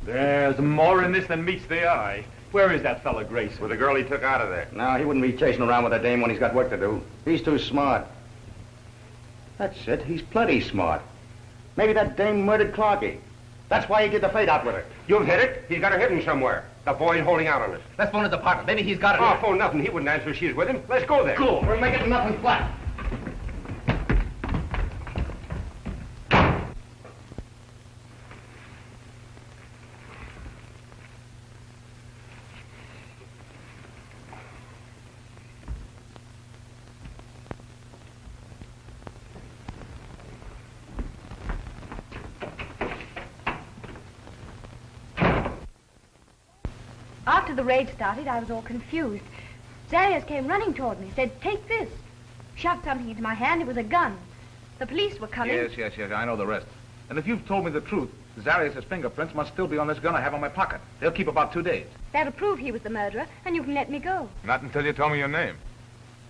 There's more in this than meets the eye. Where is that fella Grayson?
With the girl he took out of there. No, he wouldn't be chasing around with a dame when he's got work to do. He's too smart. That's it. He's plenty smart. Maybe that dame murdered Clarkie. That's why he did the fade out with her.
You've hit it. He's got her hidden somewhere. The boy's holding out on us.
Let's phone the department. Maybe he's got it.
Oh, phone nothing. He wouldn't answer if she's with him. Let's go there.
Cool. We're making nothing flat.
After the raid started, I was all confused. Zarius came running toward me, said, "Take this." Shoved something into my hand. It was a gun. The police were coming.
Yes. I know the rest. And if you've told me the truth, Zarius' fingerprints must still be on this gun I have in my pocket. They'll keep about 2 days.
That'll prove he was the murderer, and you can let me go.
Not until you tell me your name.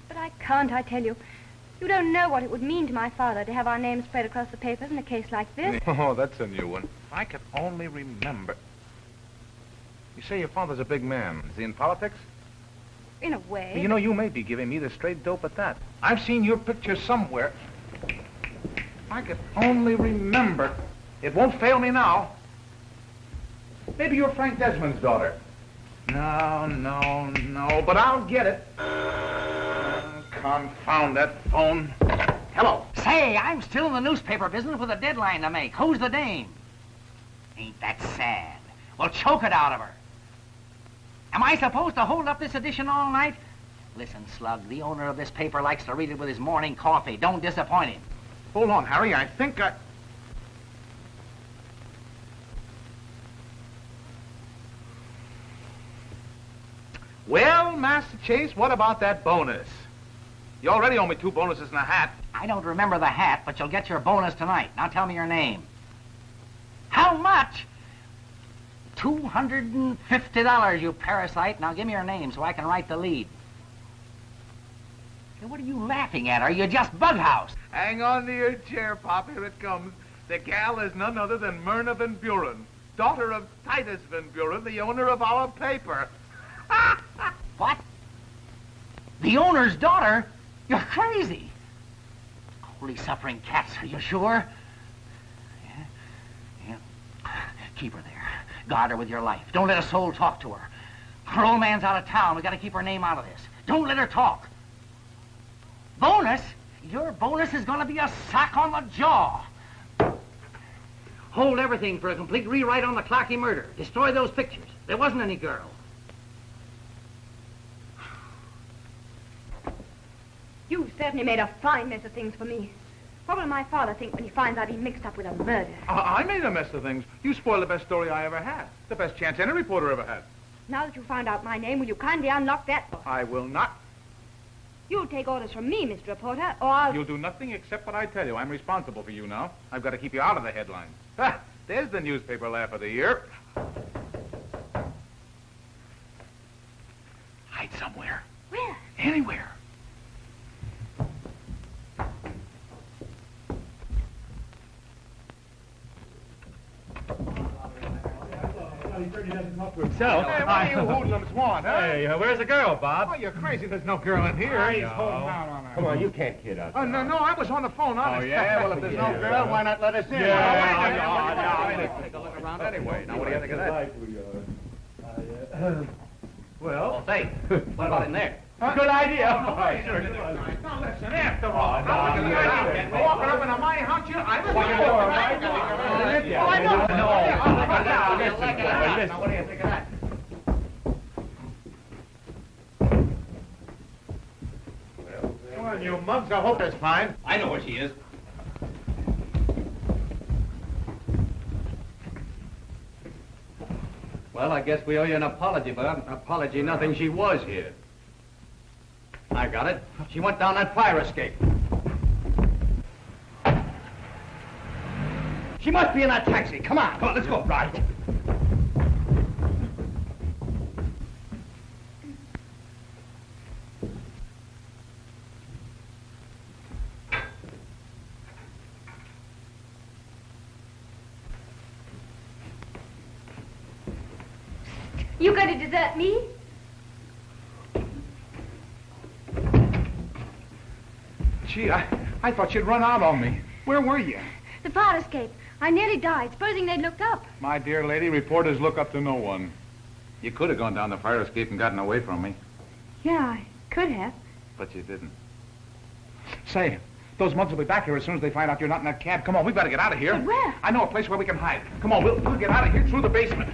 But I can't, I tell you. You don't know what it would mean to my father to have our names spread across the papers in a case like this.
Oh, that's a new one. If I could only remember. You say your father's a big man. Is he in politics?
In a way.
You know, you may be giving me the straight dope at that. I've seen your picture somewhere. If I could only remember. It won't fail me now. Maybe you're Frank Desmond's daughter. No, but I'll get it. Confound that phone.
Hello. Say, I'm still in the newspaper business with a deadline to make. Who's the dame? Ain't that sad? Well, choke it out of her. Am I supposed to hold up this edition all night? Listen, Slug, the owner of this paper likes to read it with his morning coffee. Don't disappoint him.
Hold on, Harry. I think I... Well, Master Chase, what about that bonus? You already owe me 2 bonuses and a hat.
I don't remember the hat, but you'll get your bonus tonight. Now tell me your name. How much? $250, you parasite. Now give me your name so I can write the lead. Hey, what are you laughing at? Are you just bughouse?
Hang on to your chair, Pop. Here it comes. The gal is none other than Myrna Van Buren, daughter of Titus Van Buren, the owner of our paper.
What? The owner's daughter? You're crazy. Holy suffering cats, are you sure? Yeah. Keep her there. Guard her with your life. Don't let a soul talk to her. Her old man's out of town. We got to keep her name out of this. Don't let her talk. Bonus? Your bonus is going to be a sock on the jaw. Hold everything for a complete rewrite on the Clarkey murder. Destroy those pictures. There wasn't any girl.
You certainly made a fine mess of things for me. What will my father think when he finds I've been mixed up with a murder?
I made a mess of things. You spoiled the best story I ever had. The best chance any reporter ever had.
Now that you found out my name, will you kindly unlock that door?
I will not.
You'll take orders from me, Mr. Reporter, or I'll...
You'll do nothing except what I tell you. I'm responsible for you now. I've got to keep you out of the headlines. Ha! There's the newspaper laugh of the year. Hide somewhere.
Where?
Anywhere.
He certainly doesn't talk to himself.
Hey, what are you hoodlums want, huh?
Hey, where's the girl, Bob?
Oh, you're crazy. There's no girl in here. He's holding out on her.
Come on, you can't kid us.
Oh, no, I was on the phone, honest.
Oh, yeah?
Well, if there's no girl, why not let us in?
Yeah.
Take a look around anyway. Now, what do you think of that?
Well,
Say, what about in there?
good idea.
Now, listen, after all, walking up in a my house, I was Now, what do you think of that? Well, you mugs, I hope that's fine.
I know where she is.
Well, I guess we owe you an apology, Bob. Apology, nothing. She was here. I got it. She went down that fire escape. She must be in that taxi. Come on, let's go. Right.
You going to desert me?
Gee, I thought you'd run out on me. Where were you?
The fire escape. I nearly died. Supposing they'd looked up.
My dear lady, reporters look up to no one. You could have gone down the fire escape and gotten away from me,
Yeah, I could have.
but you didn't. Say, those mugs will be back here as soon as they find out you're not in that cab. Come on, we've got to get out of here.
But where?
I know a place where we can hide. Come on, we'll get out of here through the basement.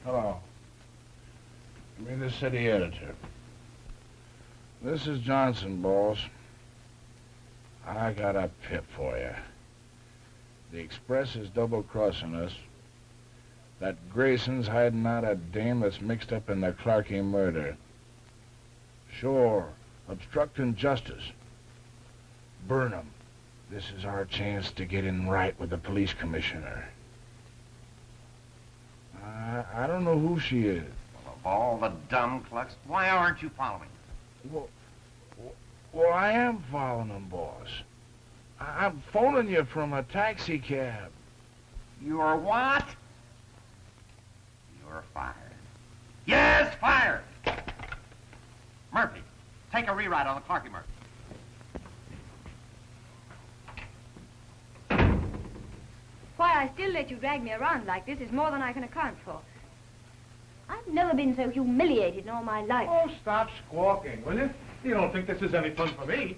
Hello.
the city editor. This is Johnson, boss. I got a pip for you. The Express is double-crossing us. That Grayson's hiding out a dame that's mixed up in the Clarkey murder. Sure, obstructing justice. Burn 'em. This is our chance to get in right with the police commissioner. I don't know who she is.
Well, of all the dumb clucks, why aren't you following?
Well, I am following them, boss. I'm phoning you from a taxi cab.
You're what? You're fired. Yes, fired! Murphy, take a rewrite on the Clarkey murder.
Why I still let you drag me around like this is more than I can account for. I've never been so humiliated in all my life.
Oh, stop squawking, will you? You don't think this is any fun for me?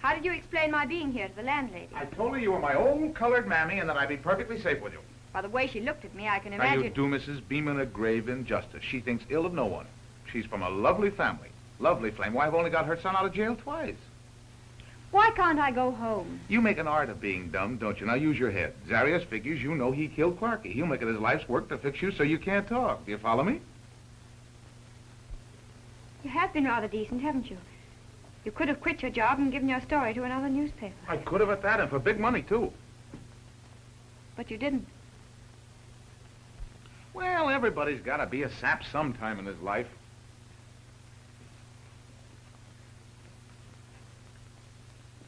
How did you explain my being here to the landlady?
I told her you were my own colored mammy and that I'd be perfectly safe with you.
By the way she looked at me, I can
Now,
imagine...
you do Mrs. Beeman a grave injustice. She thinks ill of no one. She's from a lovely family. Lovely flame. Why, I've only got her son out of jail twice.
Why can't I go home?
You make an art of being dumb, don't you? Now use your head. Zarius figures you know he killed Clarkey. He'll make it his life's work to fix you so you can't talk. Do you follow me?
You have been rather decent, haven't you? You could have quit your job and given your story to another newspaper.
I could have at that, and for big money, too.
But you didn't.
Well, everybody's got to be a sap sometime in his life.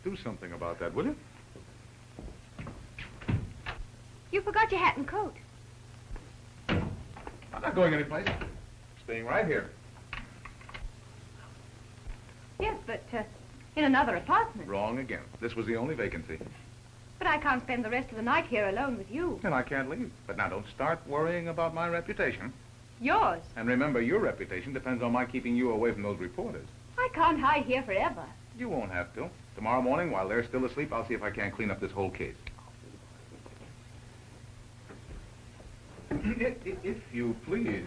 Do something about that, will you?
You forgot your hat and coat.
I'm not going anyplace. Staying right here.
Yes, but in another apartment.
Wrong again. This was the only vacancy.
But I can't spend the rest of the night here alone with you.
And I can't leave. But now don't start worrying about my reputation.
Yours?
And remember, your reputation depends on my keeping you away from those reporters.
I can't hide here forever.
You won't have to. Tomorrow morning, while they're still asleep, I'll see if I can't clean up this whole case. If you please.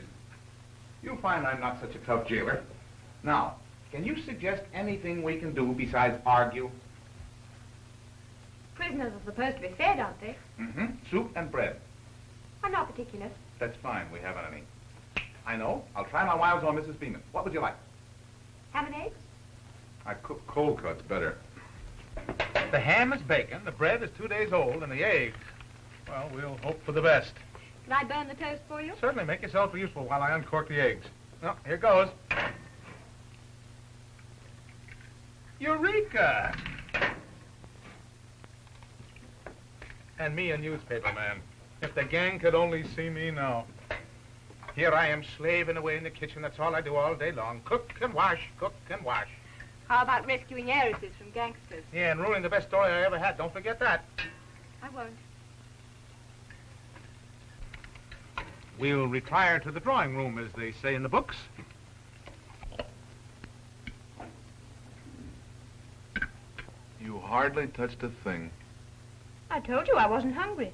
You'll find I'm not such a tough jailer. Now, can you suggest anything we can do besides argue?
Prisoners are supposed to be fed, aren't they?
Mm-hmm. Soup and bread.
I'm not particular.
That's fine. We haven't any. I know. I'll try my wiles on Mrs. Beeman. What would you like?
Ham and eggs?
I cook cold cuts better. The ham is bacon, the bread is 2 days old, and the eggs, well, we'll hope for the best.
Can I burn the toast for you?
Certainly. Make yourself useful while I uncork the eggs. Well, here goes. Eureka! And me a newspaper man. If the gang could only see me now. Here I am slaving away in the kitchen. That's all I do all day long. Cook and wash, cook and wash.
How about rescuing heiresses from gangsters?
Yeah, and ruining the best story I ever had. Don't forget that.
I won't.
We'll retire to the drawing room, as they say in the books. You hardly touched a thing.
I told you I wasn't hungry.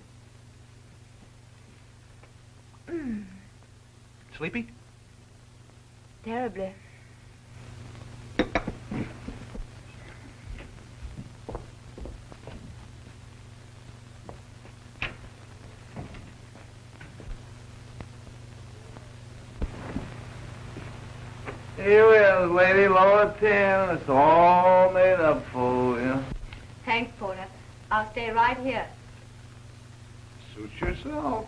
Sleepy?
Terribly.
Here it is, lady, lower 10. It's all made up for you.
Thanks, Porter. I'll stay right here.
Suit yourself.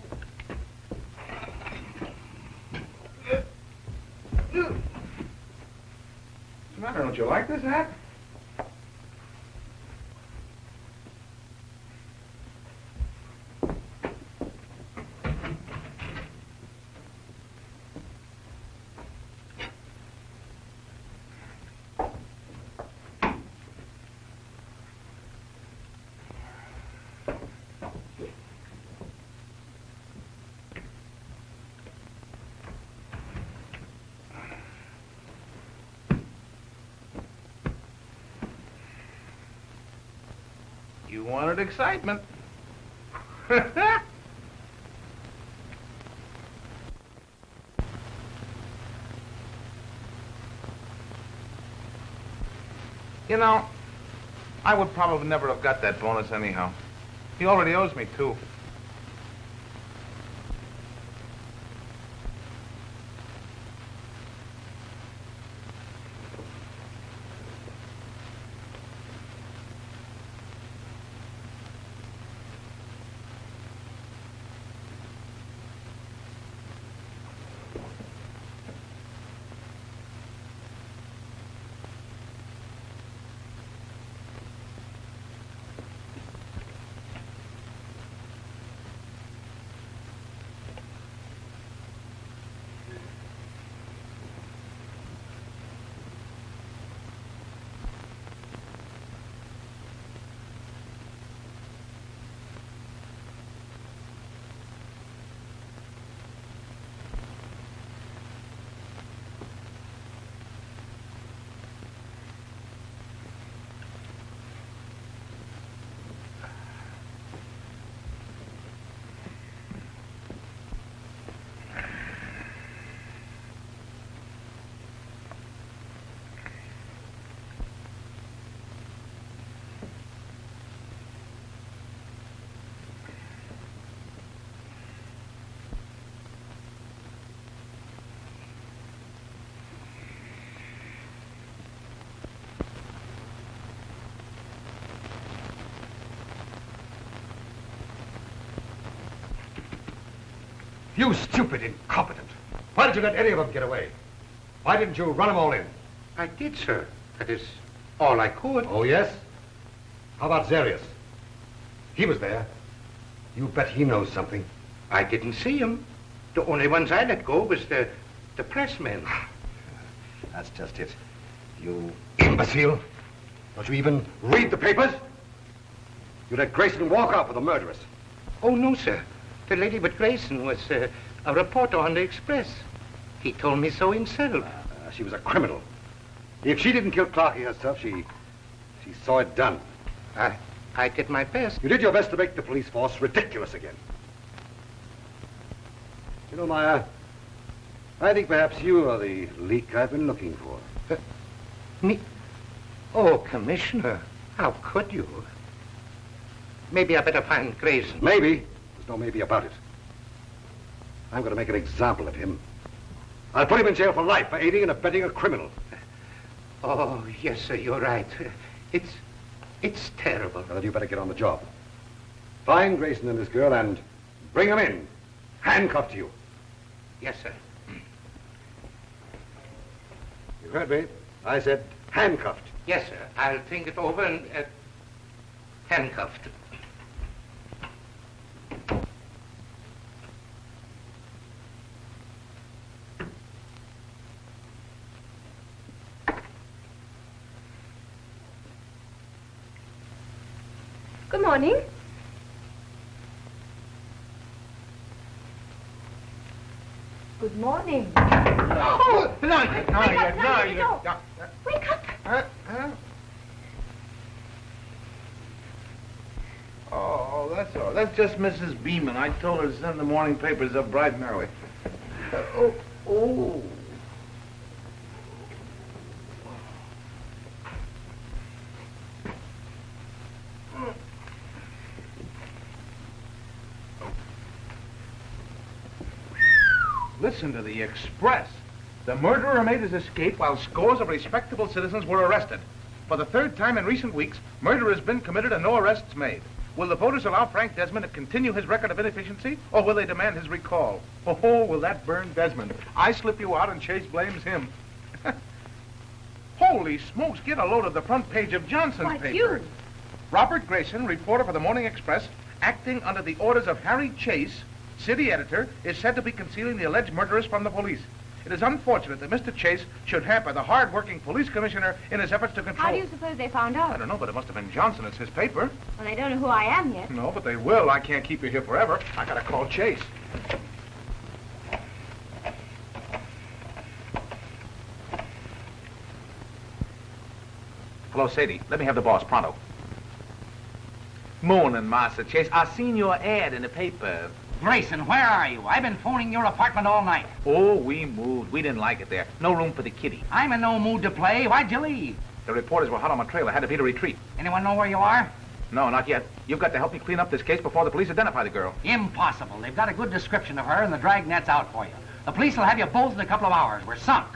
What's the matter? Don't you like this hat? You wanted excitement. You know, I would probably never have got that bonus anyhow. He already owes me 2.
You stupid incompetent. Why did you let any of them get away? Why didn't you run them all in?
I did, sir. That is all I could.
Oh, yes? How about Zarius? He was there. You bet he knows something.
I didn't see him. The only ones I let go was the pressmen.
That's just it. You imbecile. Don't you even read the papers? You let Grayson walk out with a murderess.
Oh, no, sir. The lady with Grayson was a reporter on the Express. He told me so himself.
She was a criminal. If she didn't kill Clarkie herself, she saw it done.
I did my best.
You did your best to make the police force ridiculous again. You know, Meyer, I think perhaps you are the leak I've been looking for.
Me? Oh, Commissioner, how could you? Maybe I better find Grayson.
Maybe. There's no maybe about it. I'm going to make an example of him. I'll put him in jail for life for aiding and abetting a criminal.
Oh, yes, sir, you're right. It's terrible.
Well, then you better get on the job. Find Grayson and this girl and bring them in, handcuffed to you.
Yes, sir.
You heard me. I said handcuffed.
Yes, sir. I'll think it over and handcuffed.
Good morning. Good morning.
Oh, no.
Wake up.
Oh, that's all. That's just Mrs. Beeman. I told her to send the morning papers up bright and early. Oh. Listen to the Express. The murderer made his escape while scores of respectable citizens were arrested. For the 3rd time in recent weeks, murder has been committed and no arrests made. Will the voters allow Frank Desmond to continue his record of inefficiency, or will they demand his recall? Oh, will that burn Desmond? I slip you out and Chase blames him. Holy smokes, get a load of the front page of Johnson's paper.
You?
Robert Grayson, reporter for the Morning Express, acting under the orders of Harry Chase, city editor, is said to be concealing the alleged murderers from the police. It is unfortunate that Mr. Chase should hamper the hard-working police commissioner in his efforts to control...
How do you suppose they found out?
I don't know, but it must have been Johnson. It's his paper.
Well, they don't know who I am yet.
No, but they will. I can't keep you here forever. I gotta call Chase. Hello, Sadie. Let me have the boss, pronto. Morning, Master Chase. I seen your ad in the paper.
Grayson, where are you? I've been phoning your apartment all night.
Oh, we moved. We didn't like it there. No room for the kitty.
I'm in no mood to play. Why'd you leave?
The reporters were hot on my trail. I had to beat a retreat.
Anyone know where you are?
No, not yet. You've got to help me clean up this case before the police identify the girl.
Impossible. They've got a good description of her, and the dragnet's out for you. The police will have you both in a couple of hours. We're sunk.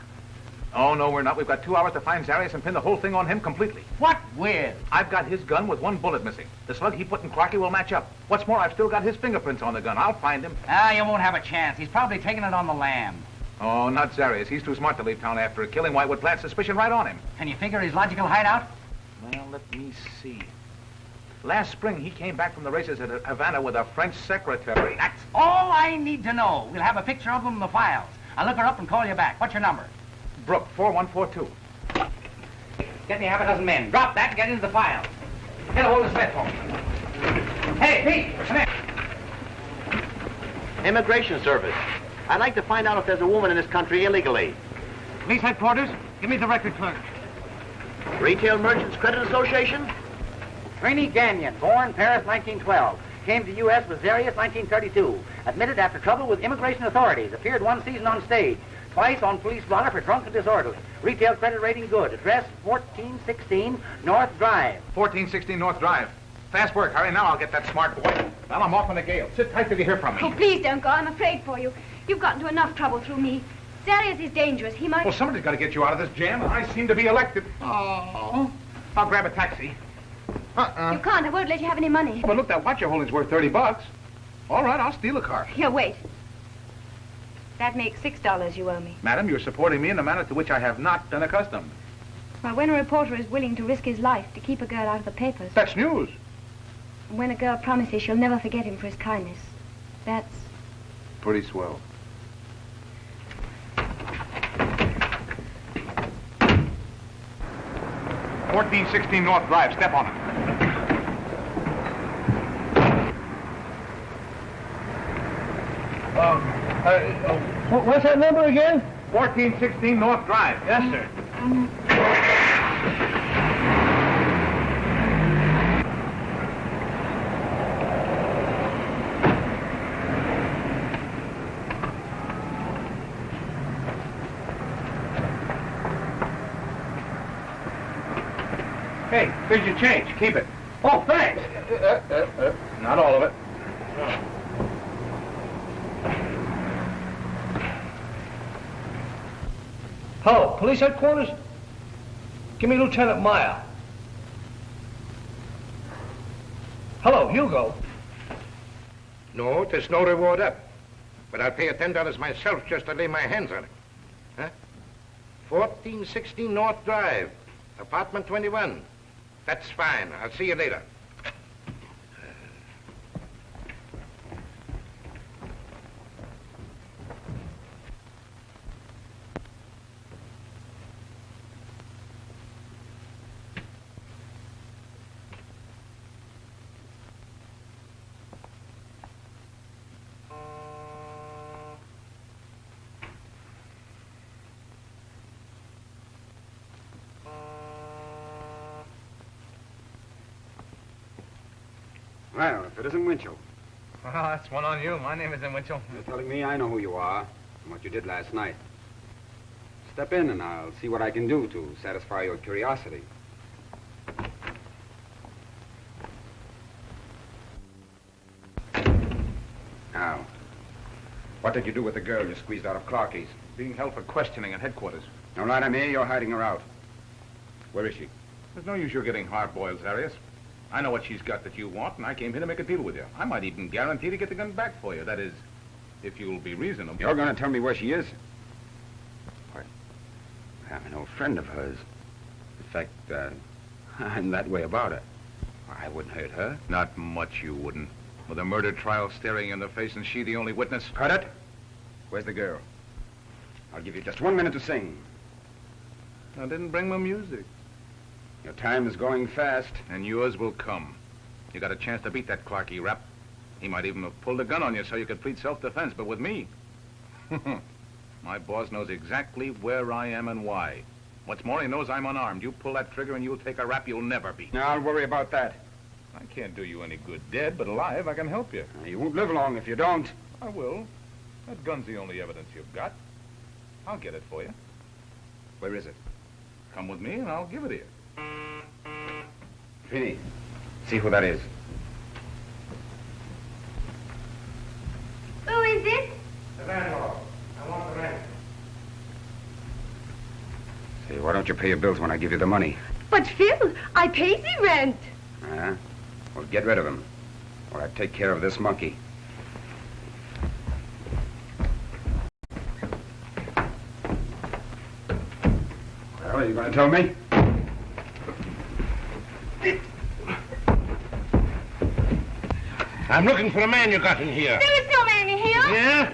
Oh, no, we're not. We've got 2 hours to find Zarius and pin the whole thing on him completely.
What with?
I've got his gun with 1 bullet missing. The slug he put in Clarkie will match up. What's more, I've still got his fingerprints on the gun. I'll find him.
You won't have a chance. He's probably taking it on the lam.
Oh, not Zarius. He's too smart to leave town after a killing. Why would plant suspicion right on him?
Can you figure his logical hideout?
Well, let me see. Last spring, he came back from the races at Havana with a French secretary.
That's all I need to know. We'll have a picture of him in the files. I'll look her up and call you back. What's your number?
Brooke, 4142.
Get me half a dozen men. Drop that and get into the files. Get a hold of Smith for me. Hey, Pete, come here.
Immigration Service. I'd like to find out if there's a woman in this country illegally.
Police headquarters, give me the record clerk.
Retail Merchants Credit Association?
Rainey Gagnon, born Paris 1912. Came to U.S. with Zarius 1932. Admitted after trouble with immigration authorities. Appeared 1 season on stage. Twice on police blotter for drunk and disorderly. Retail credit rating good. Address 1416 North Drive.
1416 North Drive. Fast work. Hurry now. I'll get that smart boy. Well, I'm off on the gale. Sit tight till you hear from me.
Oh, please don't go. I'm afraid for you. You've gotten into enough trouble through me. Zarius is dangerous. He might...
Well, somebody's got to get you out of this jam. I seem to be elected. Oh. I'll grab a taxi.
You can't. I won't let you have any money.
Oh, but look, that watch you're holding's worth $30. All right, I'll steal a car.
Here, wait. That makes $6 you owe me.
Madam, you're supporting me in a manner to which I have not been accustomed.
Well, when a reporter is willing to risk his life to keep a girl out of the papers...
That's news.
And when a girl promises she'll never forget him for his kindness, that's...
Pretty swell. $1416 North Drive. Step on it.
What's that number again?
1416 North Drive.
Yes, sir.
Hey, here's your change. Keep it.
Oh, thanks.
Not all of it.
Hello, police headquarters? Give me Lieutenant Meyer. Hello, Hugo.
No, there's no reward up. But I'll pay you $10 myself just to lay my hands on it. Huh? 1416 North Drive, apartment 21. That's fine. I'll see you later.
Well, if it isn't Winchell.
Well, that's one on you. My name isn't Winchell.
You're telling me I know who you are and what you did last night. Step in and I'll see what I can do to satisfy your curiosity. Now, what did you do with the girl you squeezed out of Clarkie's?
Being held for questioning at headquarters.
All right, I'm here. You're hiding her out. Where is she?
There's no use you're getting hard-boiled, Zarius. I know what she's got that you want, and I came here to make a deal with you. I might even guarantee to get the gun back for you. That is, if you'll be reasonable.
You're going to tell me where she is? Why, I'm an old friend of hers. In fact, I'm that way about her. I wouldn't hurt her.
Not much you wouldn't. With a murder trial staring you in the face and she the only witness.
Cut it. Where's the girl? I'll give you just 1 minute to sing.
I didn't bring my music.
Your time is going fast.
And yours will come. You got a chance to beat that Clarkie rap. He might even have pulled a gun on you so you could plead self-defense, but with me, my boss knows exactly where I am and why. What's more, he knows I'm unarmed. You pull that trigger and you'll take a rap you'll never beat.
Now, I'll worry about that.
I can't do you any good dead, but alive I can help you.
You won't live long if you don't.
I will. That gun's the only evidence you've got. I'll get it for you.
Where is it?
Come with me and I'll give it to you.
Feeney, see who that is.
Who is it?
The landlord. I want the rent.
Say, why don't you pay your bills when I give you the money?
But Phil, I paid the rent.
Well, get rid of him, or I take care of this monkey. Well, are you going to tell me?
I'm looking for a man you got in here.
There is no man in here.
Yeah?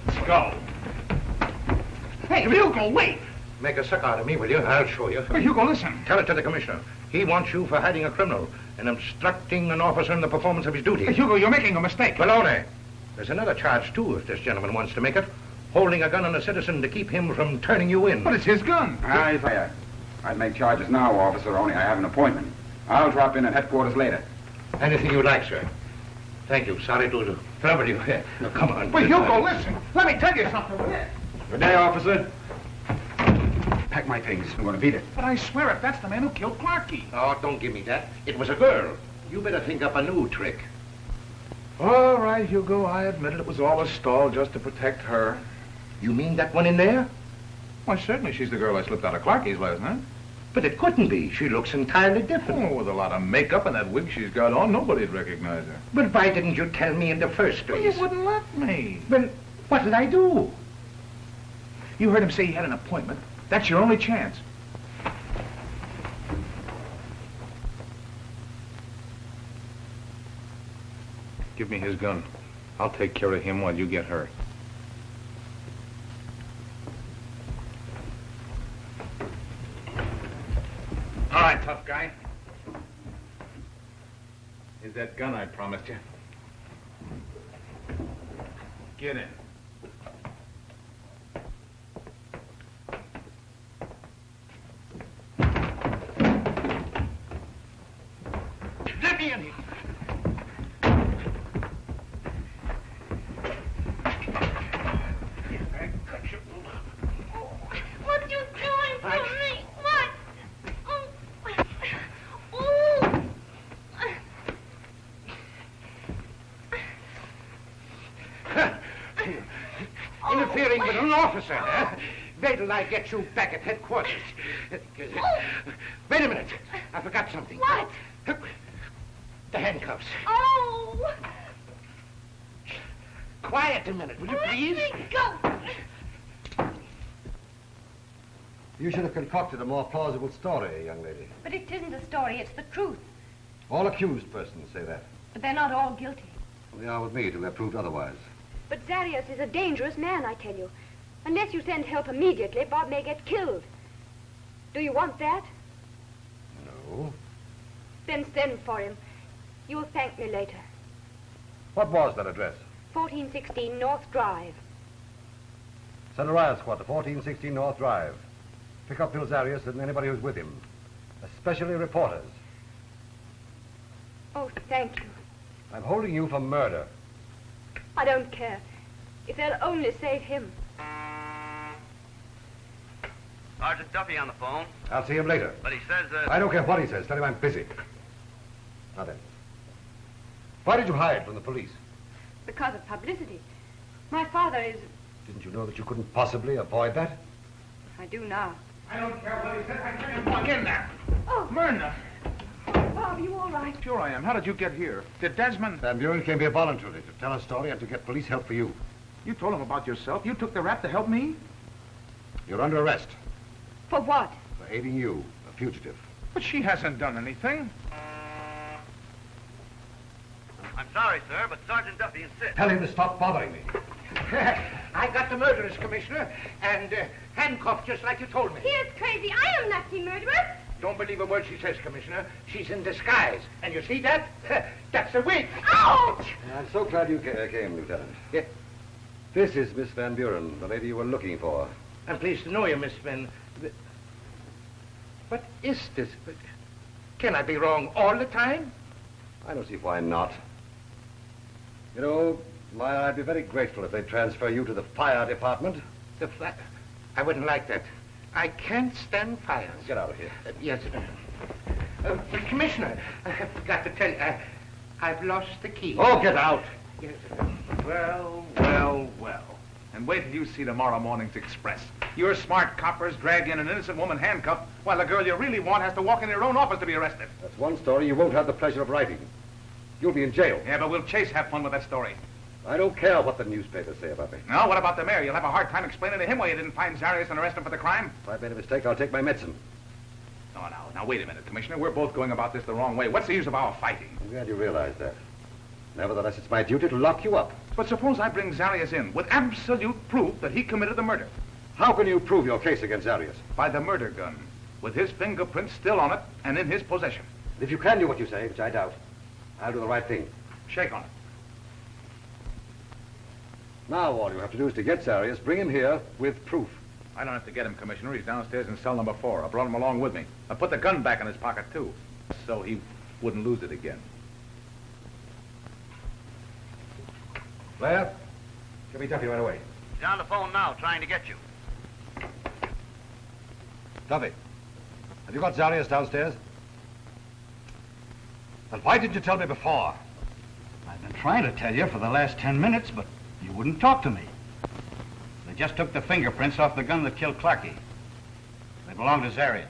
Let's go. Hey, Hugo, wait.
Make a suck out of me, will you? I'll show you.
Hey, Hugo, listen.
Tell it to the commissioner. He wants you for hiding a criminal and obstructing an officer in the performance of his duty.
Hey, Hugo, you're making a mistake.
Baloney. There's another charge, too, if this gentleman wants to make it. Holding a gun on a citizen to keep him from turning you in.
But it's his gun.
I'd make charges now, officer, only I have an appointment. I'll drop in at headquarters later.
Anything you like, sir. Thank you. Sorry to trouble you. Now, come on.
But Hugo, listen. Let me tell you something, will you?
Good day, officer. Pack my things. I'm going to beat it.
But I swear, if that's the man who killed Clarkie.
Oh, don't give me that. It was a girl. You better think up a new trick.
All right, Hugo, I admit it was all a stall just to protect her.
You mean that one in there?
Why, certainly she's the girl I slipped out of Clarkie's last night.
But it couldn't be. She looks entirely different.
Oh, with a lot of makeup and that wig she's got on, nobody'd recognize her.
But why didn't you tell me in the first
Well,
place?
you wouldn't let me.
Well, what did I do?
You heard him say he had an appointment. That's your only chance. Give me his gun. I'll take care of him while you get her. All right, tough guy. Here's that gun I promised you. Get in.
Let me in here.
What you doing to me? What? Oh.
Interfering with an officer, huh? Wait till I get you back at headquarters. Wait a minute. I forgot something.
What?
The handcuffs.
Oh.
Quiet a minute, will you please?
Let me go.
You should have concocted a more plausible story, young lady.
But it isn't a story, it's the truth.
All accused persons say that.
But they're not all guilty.
Well, they are with me till they're proved otherwise.
But Zarius is a dangerous man, I tell you. Unless you send help immediately, Bob may get killed. Do you want that?
No.
Then send for him. You'll thank me later.
What was that address?
1416 North Drive.
Send a riot squad to 1416 North Drive. Pick up Bill Zarius and anybody who's with him. Especially reporters.
Oh, thank you.
I'm holding you for murder.
I don't care. If they'll only save him.
Sergeant Duffy on the phone.
I'll see him later.
But he says,
I don't care what he says. Tell him I'm busy. Now then. Why did you hide from the police?
Because of publicity. My father is...
Didn't you know that you couldn't possibly avoid that?
I do now.
I don't care what he says. I can't walk in there.
Oh.
Myrna.
Bob, you all right?
Sure I am. How did you get here? Did Desmond...
Van Buren came here voluntarily to tell a story and to get police help for you.
You told him about yourself? You took the rap to help me?
You're under arrest.
For what?
For aiding you, a fugitive.
But she hasn't done anything.
I'm sorry, sir, but Sergeant Duffy insists.
Tell him to stop bothering me.
I got the murderers, Commissioner, and handcuffed just like you told me.
He is crazy. I am not the murderer.
Don't believe a word she says, Commissioner. She's in disguise. And you see that? That's a wig.
Ouch!
I'm so glad you came, Lieutenant. Yeah. This is Miss Van Buren, the lady you were looking for.
I'm pleased to know you, Miss Van... What is this? Can I be wrong all the time?
I don't see why not. You know,
Lawyer, I'd be very grateful if they'd transfer you to the fire department.
The fire? I wouldn't like that. I can't stand fires.
Get out of here.
Yes. Commissioner, I forgot to tell you, I've lost the key.
Oh, get out.
Yes.
Well, well, well. And wait till you see tomorrow morning's Express. Your smart coppers drag in an innocent woman handcuffed while the girl you really want has to walk in your own office to be arrested.
That's one story you won't have the pleasure of writing. You'll be in jail.
Yeah, but will Chase have fun with that story?
I don't care what the newspapers say about me.
No, what about the mayor? You'll have a hard time explaining to him why you didn't find Zarius and arrest him for the crime.
If I've made a mistake, I'll take my medicine.
Now, wait a minute, Commissioner. We're both going about this the wrong way. What's the use of our fighting?
I'm glad you realize that. Nevertheless, it's my duty to lock you up.
But suppose I bring Zarius in with absolute proof that he committed the murder.
How can you prove your case against Zarius?
By the murder gun, with his fingerprints still on it and in his possession.
If you can do what you say, which I doubt, I'll do the right thing.
Shake on it.
Now all you have to do is to get Zarius, bring him here with proof.
I don't have to get him, Commissioner. He's downstairs in cell number 4. I brought him along with me. I put the gun back in his pocket, too, so he wouldn't lose it again.
Blair, get me Duffy right away.
He's on the phone now, trying to get you.
Duffy, have you got Zarius downstairs? Then why didn't you tell me before?
I've been trying to tell you for the last 10 minutes, but you wouldn't talk to me. They just took the fingerprints off the gun that killed Clarkie. They belong to Zarius.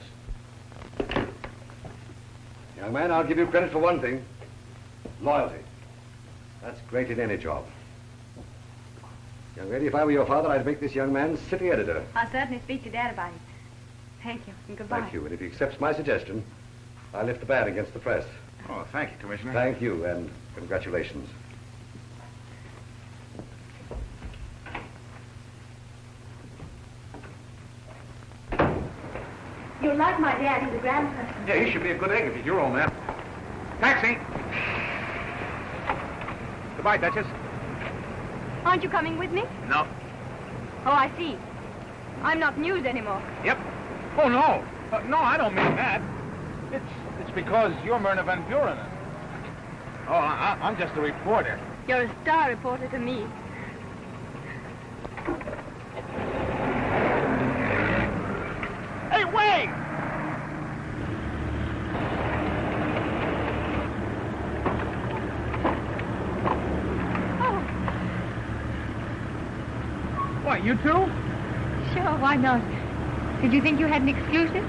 Young man, I'll give you credit for one thing. Loyalty. That's great in any job. Young lady, if I were your father, I'd make this young man city editor.
I'll certainly speak to Dad about it. Thank you, and goodbye.
Thank you, and if he accepts my suggestion, I'll lift the ban against the press.
Oh, thank you, Commissioner.
Thank you, and congratulations.
You're like my dad. He's a grandson.
Yeah, he should be a good egg if he's your old man. Taxi! Goodbye, Duchess.
Aren't you coming with me?
No.
Oh, I see. I'm not news anymore.
Yep. Oh, no. No, I don't mean that. It's because you're Myrna Van Buren. Oh, I'm just a reporter.
You're a star reporter to me.
Hey, wait!
Oh.
What, you too?
Sure, why not? Did you think you had an exclusive?